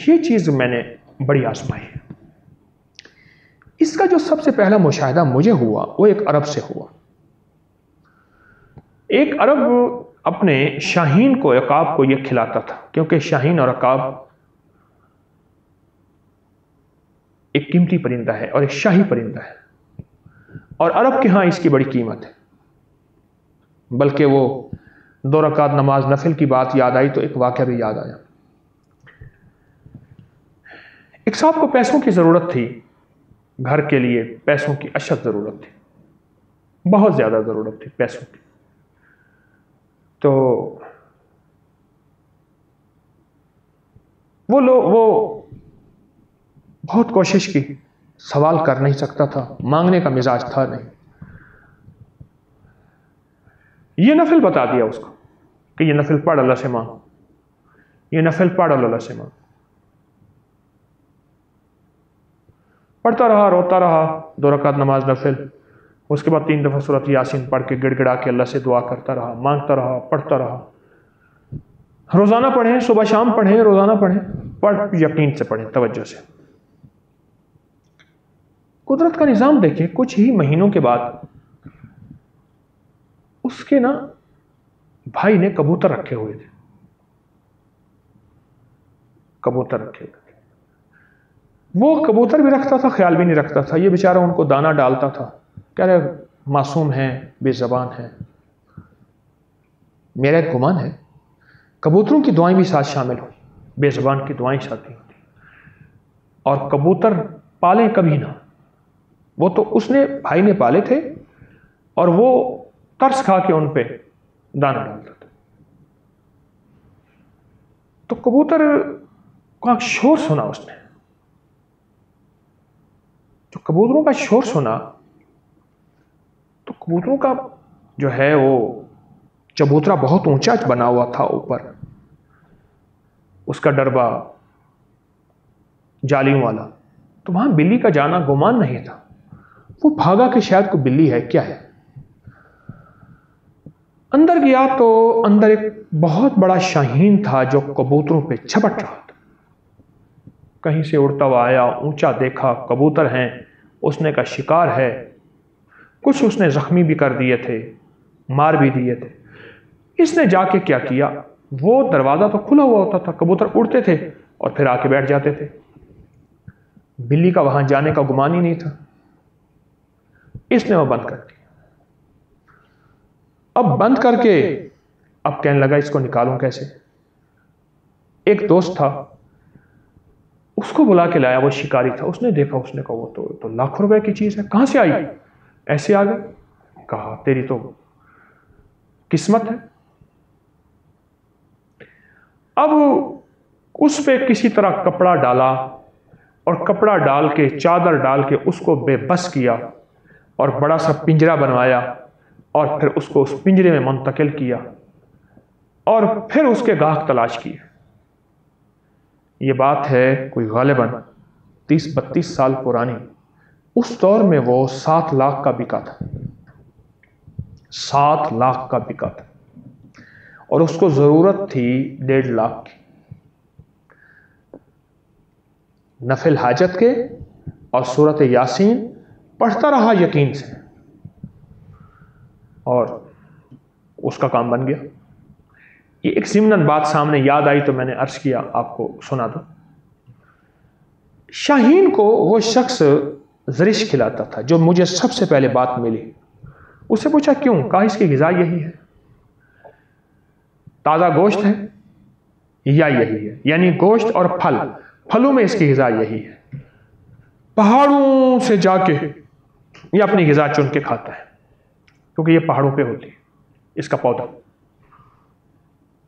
Speaker 1: ये चीज मैंने बड़ी आजमाई है। इसका जो सबसे पहला मुशाहिदा मुझे हुआ वो एक अरब से हुआ। एक अरब अपने शाहीन को, अकाब को यह खिलाता था, क्योंकि शाहीन और अकाब एक कीमती परिंदा है और एक शाही परिंदा है, और अरब के यहां इसकी बड़ी कीमत है। बल्कि वो 2 रकात नमाज नफिल की बात याद आई तो एक वाक़या भी याद आया। एक साहब को पैसों की ज़रूरत थी, घर के लिए पैसों की अशद ज़रूरत थी, बहुत ज़्यादा ज़रूरत थी पैसों की। तो वो बहुत कोशिश की, सवाल कर नहीं सकता था, मांगने का मिजाज था नहीं। ये नफिल बता दिया उसको कि ये नफिल पढ़, अल्लाह से मांग, ये नफिल पढ़, अल्लाह से मांग। पढ़ता रहा, रोता रहा, 2 रकात नमाज नफिल, उसके बाद 3 दफ़ा सूरत यासीन पढ़ के गिड़गिड़ा के अल्लाह से दुआ करता रहा, मांगता रहा, पढ़ता रहा। रोज़ाना पढ़ें, सुबह शाम पढ़ें, रोज़ाना पढ़ें, पढ़ यकीन से पढ़ें, तवज्जो से। कुदरत का निज़ाम देखिए, कुछ ही महीनों के बाद उसके ना भाई ने कबूतर रखे हुए थे, कबूतर रखे हुए थे। वो कबूतर भी रखता था, ख्याल भी नहीं रखता था, ये बेचारा उनको दाना डालता था, कह रहे मासूम है, बेज़बान है। मेरा एक गुमान है कबूतरों की दुआएं भी साथ शामिल हुई, बेज़बान की दुआएं साथ ही होती। और कबूतर पाले कभी ना, वो तो उसने भाई ने पाले थे और वो तरस खा के उन पे दाना डालता था। तो कबूतर का शोर सुना उसने, जो कबूतरों का शोर सुना तो कबूतरों का जो है वो चबूतरा बहुत ऊंचा बना हुआ था, ऊपर उसका डरबा जालियों वाला, तो वहां बिल्ली का जाना गुमान नहीं था। वो भागा कि शायद कोई बिल्ली है, क्या है। अंदर गया तो अंदर एक बहुत बड़ा शाहीन था जो कबूतरों पे झपट रहा था। कहीं से उड़ता हुआ आया, ऊंचा देखा, कबूतर हैं, उसने का शिकार है। कुछ उसने जख्मी भी कर दिए थे, मार भी दिए थे। इसने जाके क्या किया, वो दरवाजा तो खुला हुआ होता था, कबूतर उड़ते थे और फिर आके बैठ जाते थे। बिल्ली का वहां जाने का गुमान ही नहीं था, इसने वो बंद कर दिया। अब बंद करके अब कहने लगा इसको निकालूं कैसे। एक दोस्त था, उसको बुला के लाया, वो शिकारी था। उसने देखा, उसने कहा वो तो लाखों रुपए की चीज है, कहां से आई, ऐसे आ गए। कहा तेरी तो किस्मत है। अब उस पे किसी तरह कपड़ा डाला और कपड़ा डाल के, चादर डाल के उसको बेबस किया और बड़ा सा पिंजरा बनवाया और फिर उसको उस पिंजरे में मुंतकिल किया और फिर उसके गाहक तलाश किए। ये बात है कोई गालिबन 30-32 साल पुरानी। उस दौर में वो 7 लाख का बिका था, 7 लाख का बिका था, और उसको जरूरत थी 1.5 लाख की। नफिल हाजत के और सूरत यासीन पढ़ता रहा यकीन से, और उसका काम बन गया। ये एक ज़िम्नन बात सामने याद आई तो मैंने अर्ज किया, आपको सुना दो। शाहीन को वो शख्स ज़रिश खिलाता था जो मुझे सबसे पहले बात मिली। उससे पूछा क्यों? कहा इसकी ग़िज़ा यही है, ताज़ा गोश्त है या यही है, यानी गोश्त और फल, फलों में इसकी ग़िज़ा यही है। पहाड़ों से जाके ये अपनी ग़िज़ा चुन के खाता है, क्योंकि ये पहाड़ों पे होती है इसका पौधा।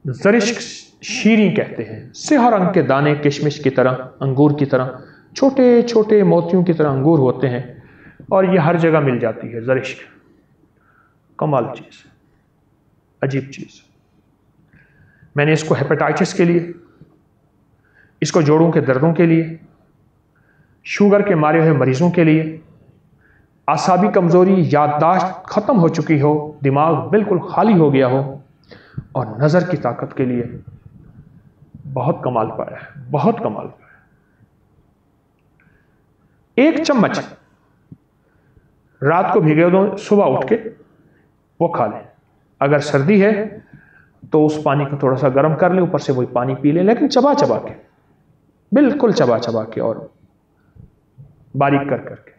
Speaker 1: ज़रिश शीरी कहते हैं, सिहा रंग के दाने किशमिश की तरह, अंगूर की तरह, छोटे छोटे मोतियों की तरह अंगूर होते हैं, और ये हर जगह मिल जाती है। ज़रिश कमाल चीज़, अजीब चीज़। मैंने इसको हेपेटाइटिस के लिए, इसको जोड़ों के दर्दों के लिए, शुगर के मारे हुए मरीजों के लिए, आसाबी कमज़ोरी, याददाश्त ख़त्म हो चुकी हो, दिमाग बिल्कुल खाली हो गया हो, और नज़र की ताकत के लिए बहुत कमाल पाया है, बहुत कमाल पाया। 1 चम्मच रात को भिगो दो, सुबह उठ के वो खा लें। अगर सर्दी है तो उस पानी को थोड़ा सा गर्म कर ले, ऊपर से वही पानी पी ले, लेकिन चबा चबा के, बिल्कुल चबा चबा के और बारीक कर करके।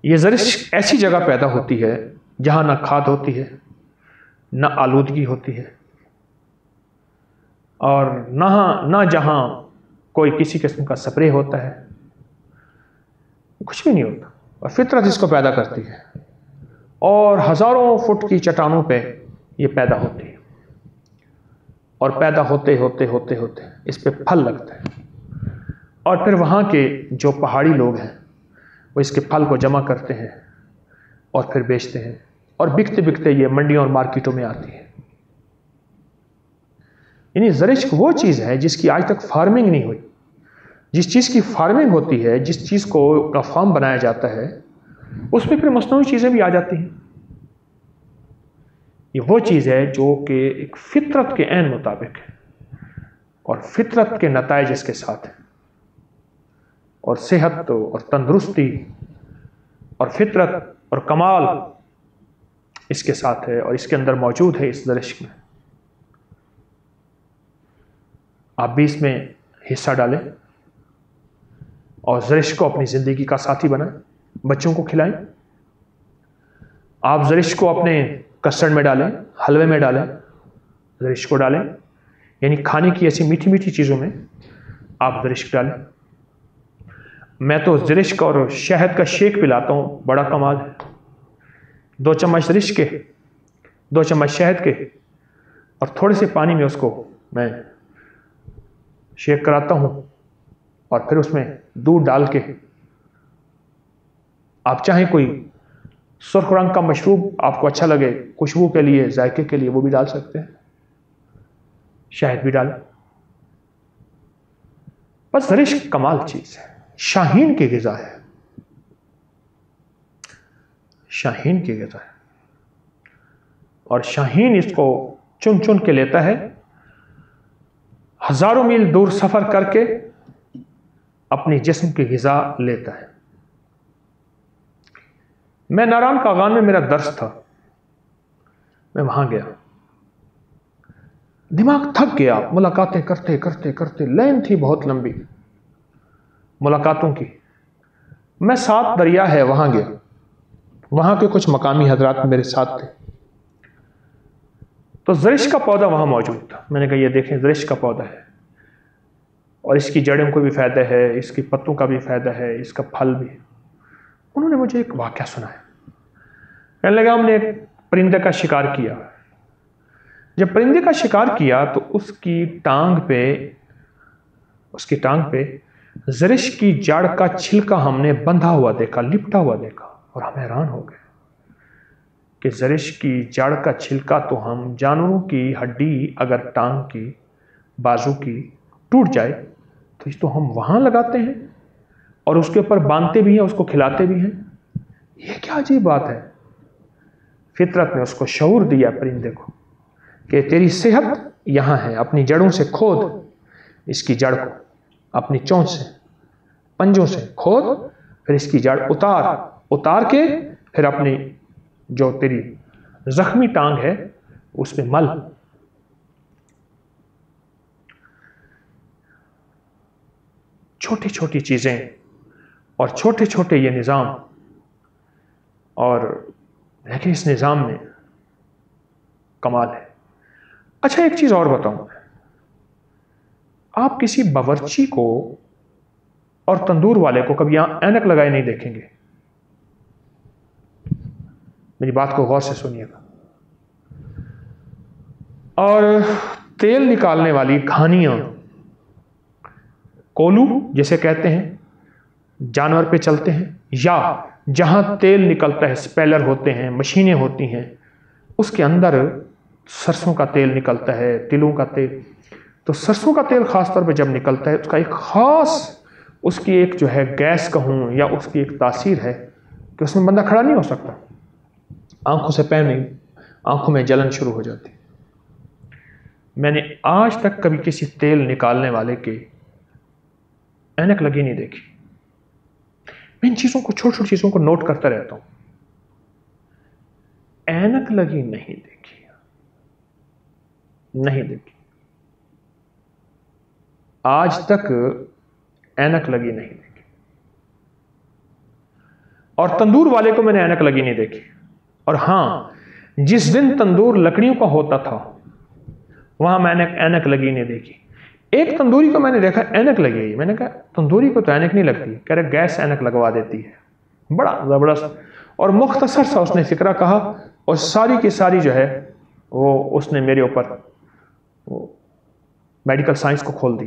Speaker 1: ये ज़रिश ऐसी जगह पैदा होती है जहां ना खाद होती है, ना आलूदगी होती है, और ना जहां कोई किसी किस्म का स्प्रे होता है, कुछ भी नहीं होता, और फितरत इसको पैदा करती है, और हज़ारों फुट की चट्टानों पे ये पैदा होती है, और पैदा होते होते होते होते इस पे फल लगता है, और फिर वहाँ के जो पहाड़ी लोग हैं वो इसके फल को जमा करते हैं और फिर बेचते हैं, और बिकते बिकते ये मंडियों और मार्केटों में आती है। यानी ज़रिश वो चीज़ है जिसकी आज तक फार्मिंग नहीं हुई। जिस चीज़ की फार्मिंग होती है, जिस चीज़ को का फार्म बनाया जाता है, उसमें फिर मसनूई चीज़ें भी आ जाती हैं। ये वो चीज़ है जो कि एक फितरत के ऐन मुताबिक है, और फितरत के नताइज इसके साथ हैं, और सेहत और तंदुरुस्ती और फितरत और कमाल इसके साथ है, और इसके अंदर मौजूद है इस ज़रिश में। आप भी इसमें हिस्सा डालें और ज़रिश को अपनी ज़िंदगी का साथी बनाएं, बच्चों को खिलाएं। आप ज़रिश को अपने कस्टर्ड में डालें, हलवे में डालें, ज़रिश को डालें, यानी खाने की ऐसी मीठी मीठी चीज़ों में आप ज़रिश डालें। मैं तो ज़रिश का और शहद का शेक पिलाता हूँ, बड़ा कमाल है। 2 चम्मच ज़रिश के, 2 चम्मच शहद के, और थोड़े से पानी में उसको मैं शेक कराता हूँ, और फिर उसमें दूध डाल के, आप चाहें कोई सुर्ख रंग का मशरूब आपको अच्छा लगे, खुशबू के लिए, जायके के लिए, वो भी डाल सकते हैं, शहद भी डालें। बस ज़रिश कमाल चीज़ है, शाहीन की ग़िज़ा है, शाहीन की ग़िज़ा है, और शाहीन इसको चुन चुन के लेता है, हज़ारों मील दूर सफ़र करके अपनी जिस्म की ग़िज़ा लेता है। मैं नारायण कागान में मेरा दर्स था, मैं वहां गया, दिमाग थक गया, मुलाकातें करते करते करते, लाइन थी बहुत लंबी मुलाकातों की। मैं 7 दरिया है वहां गया, वहां के कुछ मकामी हजरात मेरे साथ थे, तो ज़रिश का पौधा वहां मौजूद था। मैंने कहा ये देखें ज़रिश का पौधा है, और इसकी जड़ों को भी फ़ायदा है, इसकी पत्तों का भी फ़ायदा है, इसका फल भी। उन्होंने मुझे एक वाक़या सुनाया, कहने लगा हमने एक परिंदे का शिकार किया। जब परिंदे का शिकार किया तो उसकी टांग पे ज़रिश की जड़ का छिलका हमने बंधा हुआ देखा, लिपटा हुआ देखा, और हम हैरान हो गए कि ज़रिश की जड़ का छिलका तो हम जानवरों की हड्डी अगर टांग की, बाजू की टूट जाए तो इस तो हम वहां लगाते हैं और उसके ऊपर बांधते भी हैं, उसको खिलाते भी हैं। ये क्या अजीब बात है। फितरत ने उसको शऊर दिया परिंदे को कि तेरी सेहत यहां है, अपनी जड़ों से खोद इसकी जड़ को, अपनी चोंच से, पंजों से खोद, फिर इसकी जड़ उतार के फिर अपनी जो तेरी जख्मी टांग है उसमें मल। छोटी छोटी चीजें और छोटे छोटे ये निज़ाम, और लेकिन इस निज़ाम में कमाल है। अच्छा, एक चीज और बताऊं, आप किसी बावर्ची को और तंदूर वाले को कभी ऐनक लगाए नहीं देखेंगे। मेरी बात को गौर से सुनिएगा। और तेल निकालने वाली घानियां, कोलू जिसे कहते हैं, जानवर पे चलते हैं, या जहां तेल निकलता है, स्पेलर होते हैं, मशीनें होती हैं, उसके अंदर सरसों का तेल निकलता है, तिलों का तेल। तो सरसों का तेल खासतौर पे जब निकलता है, उसका एक खास, उसकी एक जो है गैस कहूं या उसकी एक तासीर है कि उसमें बंदा खड़ा नहीं हो सकता। आंखों से पैर नहीं, आंखों में जलन शुरू हो जाती। मैंने आज तक कभी किसी तेल निकालने वाले के ऐनक लगी नहीं देखी। मैं इन चीजों को, छोटी छोटी चीजों को नोट करता रहता हूं। ऐनक लगी नहीं देखी, नहीं देखी, आज तक ऐनक लगी नहीं देखी। और तंदूर वाले को मैंने ऐनक लगी नहीं देखी। और हां, जिस दिन तंदूर लकड़ियों का होता था, वहां मैंने ऐनक लगी नहीं देखी। एक तंदूरी को मैंने देखा ऐनक लगी है। मैंने कहा तंदूरी को तो ऐनक नहीं लगती। कह रहे गैस ऐनक लगवा देती है। बड़ा जबरदस्त और मुख्तसर सा उसने फिक्रा कहा, और सारी की सारी जो है वो उसने मेरे ऊपर वो मेडिकल साइंस को खोल दी,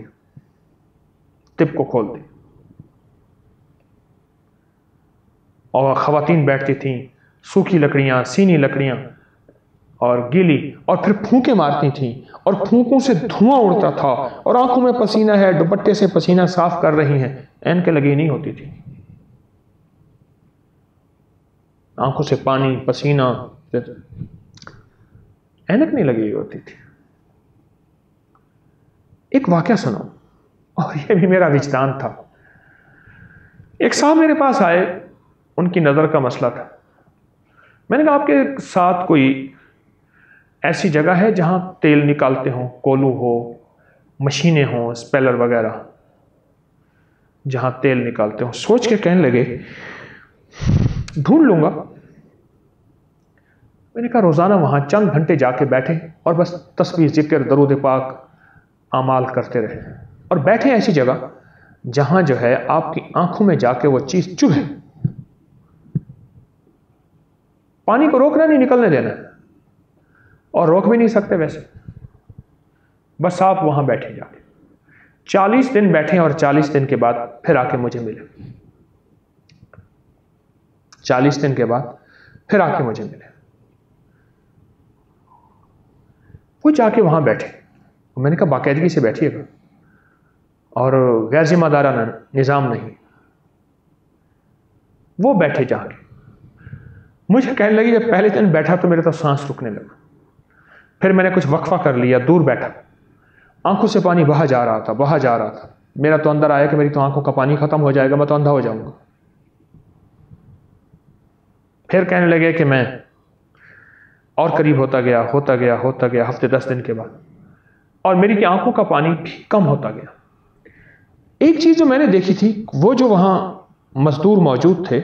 Speaker 1: तिब को खोल दी। और खवातीन बैठती थीं, सूखी लकड़ियां, सीनी लकड़ियां और गीली, और फिर फूंके मारती थीं, और फूंकों से धुआं उड़ता था, और आंखों में पसीना है, दुपट्टे से पसीना साफ कर रही हैं, ऐनकें लगी नहीं होती थी। आंखों से पानी, पसीना, ऐनक नहीं लगी होती थी। एक वाकया सुनो, और यह भी मेरा विजदान था। एक साहब मेरे पास आए, उनकी नजर का मसला था। मैंने कहा आपके साथ कोई ऐसी जगह है जहां तेल निकालते हो, कोलू हो, मशीनें हो, स्पेलर वगैरह, जहां तेल निकालते हो? सोच के कहने लगे ढूंढ लूंगा। मैंने कहा रोजाना वहां चंद घंटे जाके बैठे और बस तस्बीह, जिक्र, दरूद पाक, आमाल करते रहे, और बैठे ऐसी जगह जहां जो है आपकी आंखों में जाके वो चीज चुभे। पानी को रोकना नहीं, निकलने देना, और रोक भी नहीं सकते वैसे, बस आप वहां बैठे जाके। 40 दिन बैठे, और 40 दिन के बाद फिर आके मुझे मिले। 40 दिन के बाद फिर आके मुझे मिले। वो जाके वहां बैठे। मैंने कहा बाकायदगी से बैठिएगा, और गैर जिम्मेदाराना निज़ाम नहीं। वो बैठे जाके, मुझे कहने लगी जब पहले दिन बैठा तो मेरे तो सांस रुकने लगा। फिर मैंने कुछ वक्फा कर लिया, दूर बैठा, आंखों से पानी बहा जा रहा था, बहा जा रहा था। मेरा तो अंदर आया कि मेरी तो आंखों का पानी खत्म हो जाएगा, मैं तो अंधा हो जाऊंगा। फिर कहने लगे कि मैं और करीब होता गया, होता गया, होता गया। हफ्ते 10 दिन के बाद, और मेरी आंखों का पानी भी कम होता गया। एक चीज जो मैंने देखी थी, वो जो वहां मजदूर मौजूद थे,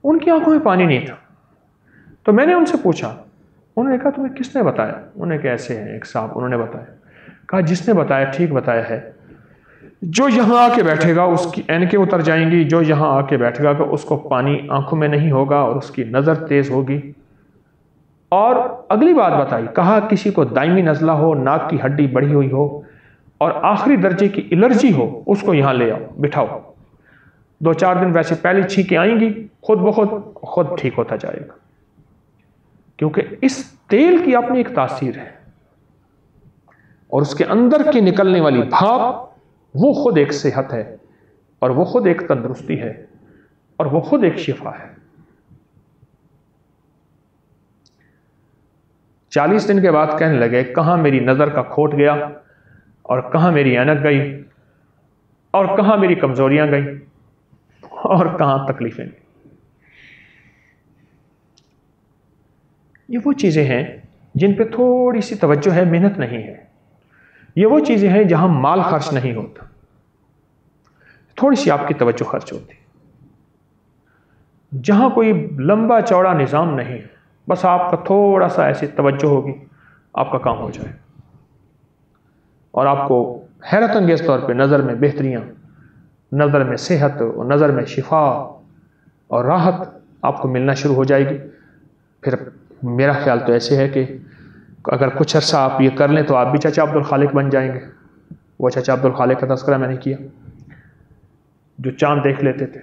Speaker 1: उनकी आंखों में पानी नहीं था। तो मैंने उनसे पूछा, उन्होंने कहा तुम्हें किसने बताया? उन्होंने कहा ऐसे हैं एक साहब, उन्होंने बताया। कहा जिसने बताया ठीक बताया है, जो यहां आके बैठेगा उसकी ऐनकें उतर जाएंगी, जो यहां आके बैठेगा तो उसको पानी आंखों में नहीं होगा और उसकी नजर तेज होगी। और अगली बात बताई, कहा किसी को दायमी नज़ला हो, नाक की हड्डी बढ़ी हुई हो और आखिरी दर्जे की एलर्जी हो, उसको यहां ले आओ, बिठाओ। 2-4 दिन वैसे पहले छींकें आएंगी, खुद ब खुद ठीक होता जाएगा। क्योंकि इस तेल की अपनी एक तासीर है, और उसके अंदर की निकलने वाली भाप, वो खुद एक सेहत है, और वो खुद एक तंदुरुस्ती है, और वो खुद एक शिफा है। 40 दिन के बाद कहने लगे कहां मेरी नजर का खोट गया, और कहां मेरी ऐनक गई, और कहां मेरी कमजोरियां गई, और कहां तकलीफें गई। ये वो चीजें हैं जिन पे थोड़ी सी तवज्जो है, मेहनत नहीं है। ये वो चीज़ें हैं जहां माल खर्च नहीं होता, थोड़ी सी आपकी तवज्जो खर्च होती, जहां कोई लंबा चौड़ा निज़ाम नहीं है, बस आपका थोड़ा सा ऐसी तवज्जो होगी, आपका काम हो जाए और आपको हैरत अंगेज तौर पे नज़र में बेहतरियाँ, नज़र में सेहत और नज़र में शिफा और राहत आपको मिलना शुरू हो जाएगी। फिर मेरा ख्याल तो ऐसे है कि अगर कुछ अर्सा आप ये कर लें तो आप भी चाचा अब्दुल खालिक बन जाएंगे। वो चाचा अब्दुल खालिक का तस्करा मैंने किया, जो चांद देख लेते थे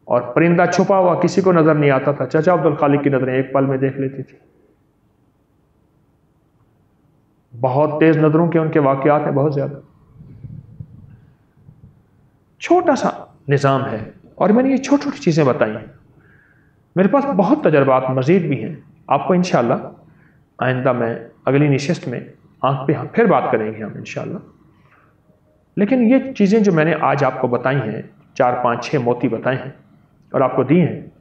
Speaker 1: और परिंदा छुपा हुआ किसी को नजर नहीं आता था, चाचा अब्दुल खालिक की नजरें एक पल में देख लेती थी। बहुत तेज नजरों के उनके वाकयात हैं, बहुत ज्यादा। छोटा सा निज़ाम है और मैंने ये छोटी छोटी चीजें बताई हैं। मेरे पास बहुत तजर्बात मजीद भी हैं, आपको इंशाअल्लाह आइंदा में अगली निशिस्त में आंख पे फिर बात करेंगे हम इंशाअल्लाह। लेकिन ये चीज़ें जो मैंने आज आपको बताई हैं, 4, 5, 6 मोती बताए हैं और आपको दी हैं,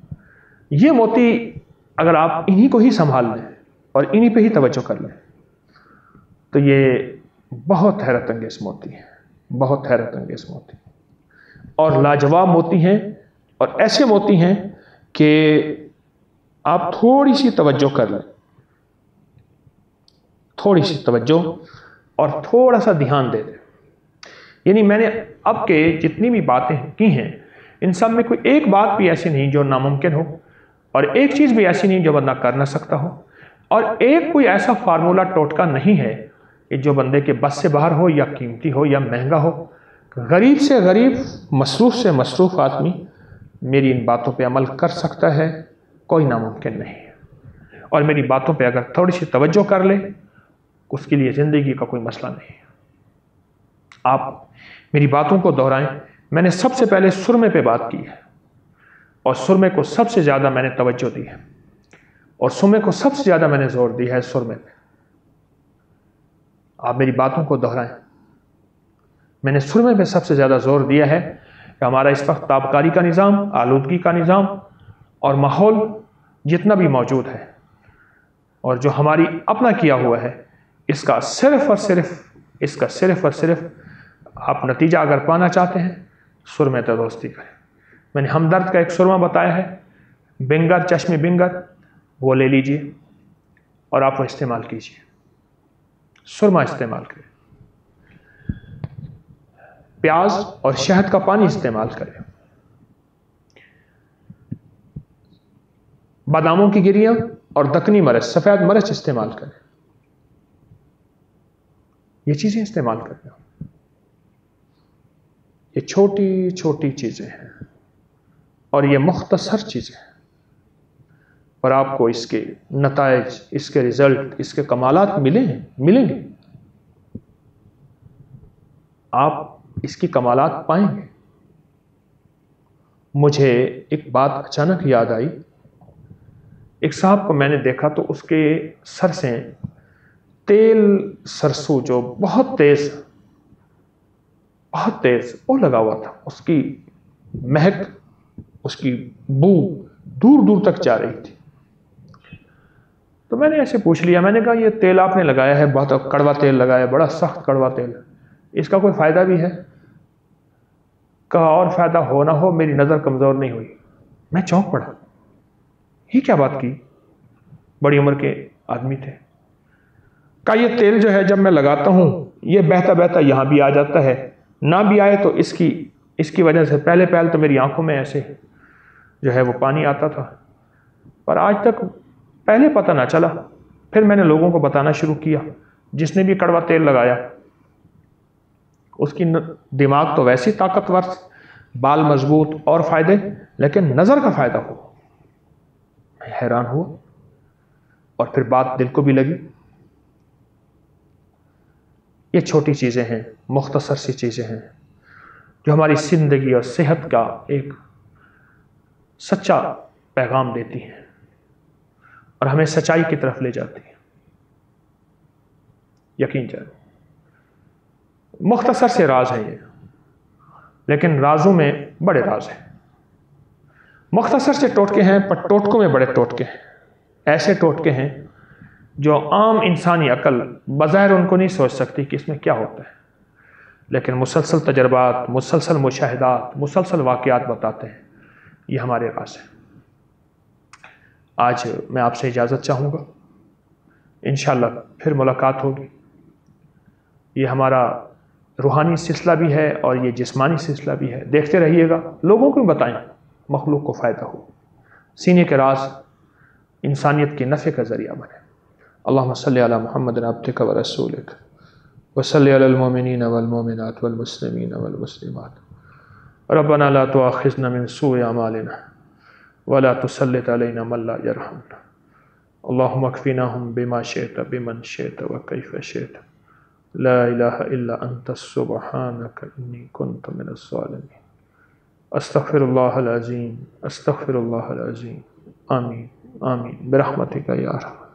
Speaker 1: ये मोती अगर आप इन्हीं को ही संभाल लें और इन्हीं पे ही तवज्जो कर लें तो ये बहुत हैरत अंगेज मोती है, बहुत हैरत अंगेज मोती और लाजवाब मोती हैं। और ऐसे मोती हैं कि आप थोड़ी सी तवज्जो कर लें, थोड़ी सी तवज्जो और थोड़ा सा ध्यान दे दें। यानी मैंने अब के जितनी भी बातें की हैं, इन सब में कोई एक बात भी ऐसी नहीं जो नामुमकिन हो और एक चीज़ भी ऐसी नहीं जो बंदा कर ना सकता हो और एक कोई ऐसा फार्मूला टोटका नहीं है कि जो बंदे के बस से बाहर हो या कीमती हो या महंगा हो। गरीब से गरीब, मसरूफ़ से मसरूफ़ आदमी मेरी इन बातों पे अमल कर सकता है, कोई नामुमकिन नहीं है। और मेरी बातों पे अगर थोड़ी सी तवज्जो कर ले, उसके लिए ज़िंदगी का कोई मसला नहीं है। आप मेरी बातों को दोहराएं। मैंने सबसे पहले सुरमे पे बात की है और सुरमे को सबसे ज़्यादा मैंने तवज्जो दी है और सुरमे को सबसे ज़्यादा मैंने जोर दिया है सुरमे पे। आप मेरी बातों को दोहराएं। मैंने सुरमे पे सबसे ज़्यादा जोर दिया है कि हमारा इस वक्त ताबकारी का निज़ाम, आलूदगी का निज़ाम और माहौल जितना भी मौजूद है और जो हमारी अपना किया हुआ है, इसका सिर्फ और सिर्फ आप नतीजा अगर पाना चाहते हैं, सुरमे तंदुरुस्ती करें। मैंने हमदर्द का एक सुरमा बताया है, बिंगर, चश्मे बिंगर, वो ले लीजिए और आप वो इस्तेमाल कीजिए, सुरमा इस्तेमाल करें। प्याज और शहद का पानी इस्तेमाल करें। बादामों की गिरियां और दकनी मिर्च, सफ़ेद मिर्च इस्तेमाल करें। ये चीज़ें इस्तेमाल करें। ये छोटी छोटी चीज़ें हैं और ये मुख्तसर चीज़ें हैं और आपको इसके नताइज, इसके रिजल्ट, इसके कमालात मिलेंगे। आप इसकी कमालात पाएंगे। मुझे एक बात अचानक याद आई। एक साहब को मैंने देखा तो उसके सर से तेल सरसों जो बहुत तेज वो लगा हुआ था, उसकी महक, उसकी बू दूर दूर तक जा रही थी। तो मैंने ऐसे पूछ लिया, मैंने कहा ये तेल आपने लगाया है, बहुत कड़वा तेल लगाया है, बड़ा सख्त कड़वा तेल, इसका कोई फ़ायदा भी है? कहा और फ़ायदा हो ना हो, मेरी नज़र कमज़ोर नहीं हुई। मैं चौंक पड़ा, ये क्या बात की? बड़ी उम्र के आदमी थे। कहा ये तेल जो है जब मैं लगाता हूँ, ये बहता बहता यहाँ भी आ जाता है, ना भी आए तो इसकी वजह से पहले तो मेरी आंखों में ऐसे जो है वो पानी आता था, पर आज तक पहले पता ना चला। फिर मैंने लोगों को बताना शुरू किया, जिसने भी कड़वा तेल लगाया उसकी दिमाग तो वैसी ताकतवर, बाल मजबूत और फायदे, लेकिन नज़र का फ़ायदा हो। मैं हैरान हुआ और फिर बात दिल को भी लगी। ये छोटी चीज़ें हैं, मुख्तसर सी चीज़ें हैं जो हमारी ज़िंदगी और सेहत का एक सच्चा पैगाम देती हैं और हमें सच्चाई की तरफ ले जाती हैं। यकीन जाने मुख्तसर से राज है ये, लेकिन राजों में बड़े राज हैं। मुख्तसर से टोटके हैं, पर टोटकों में बड़े टोटके हैं। ऐसे टोटके हैं जो आम इंसानी अकल बज़ाहिर उनको नहीं सोच सकती कि इसमें क्या होता है, लेकिन मुसलसल तजर्बात, मुसलसल मुशाहिदात, मुसलसल वाक़यात बताते हैं ये हमारे राज है। आज मैं आपसे इजाज़त चाहूँगा, इंशाअल्लाह फिर मुलाकात होगी। ये हमारा रूहानी सिलसिला भी है और ये जिस्मानी सिलसिला भी है। देखते रहिएगा, लोगों को बताएं, मखलूक को फ़ायदा हो, सीने के राज इंसानियत के नफ़े का ज़रिया बने। अल्लाहुम्मा सल्लि अला मुहम्मद अब्दिका व रसूलिक व सल्लि अलल मोमिनीन वल मोमिनात वल मुस्लिमीन वल मुस्लिमात रब्बना ला तुआखिज़ना मिन सूइ अमालिना व ला तुसल्लित अलैना मन ला यरहमना अल्लाहुम्मा अक्फिनाहुम बिमा शिअता बिमन शिअता व कैफ़ शिअता ला इलाहा इल्ला अंता सुब्हानका इन्नी कुन्तु मिनज़ ज़ालिमीन अस्तग़फिरुल्लाहल अज़ीम अस्तग़फिरुल्लाहल अज़ीम आमीन आमीन बिरहमतिका या अरहम।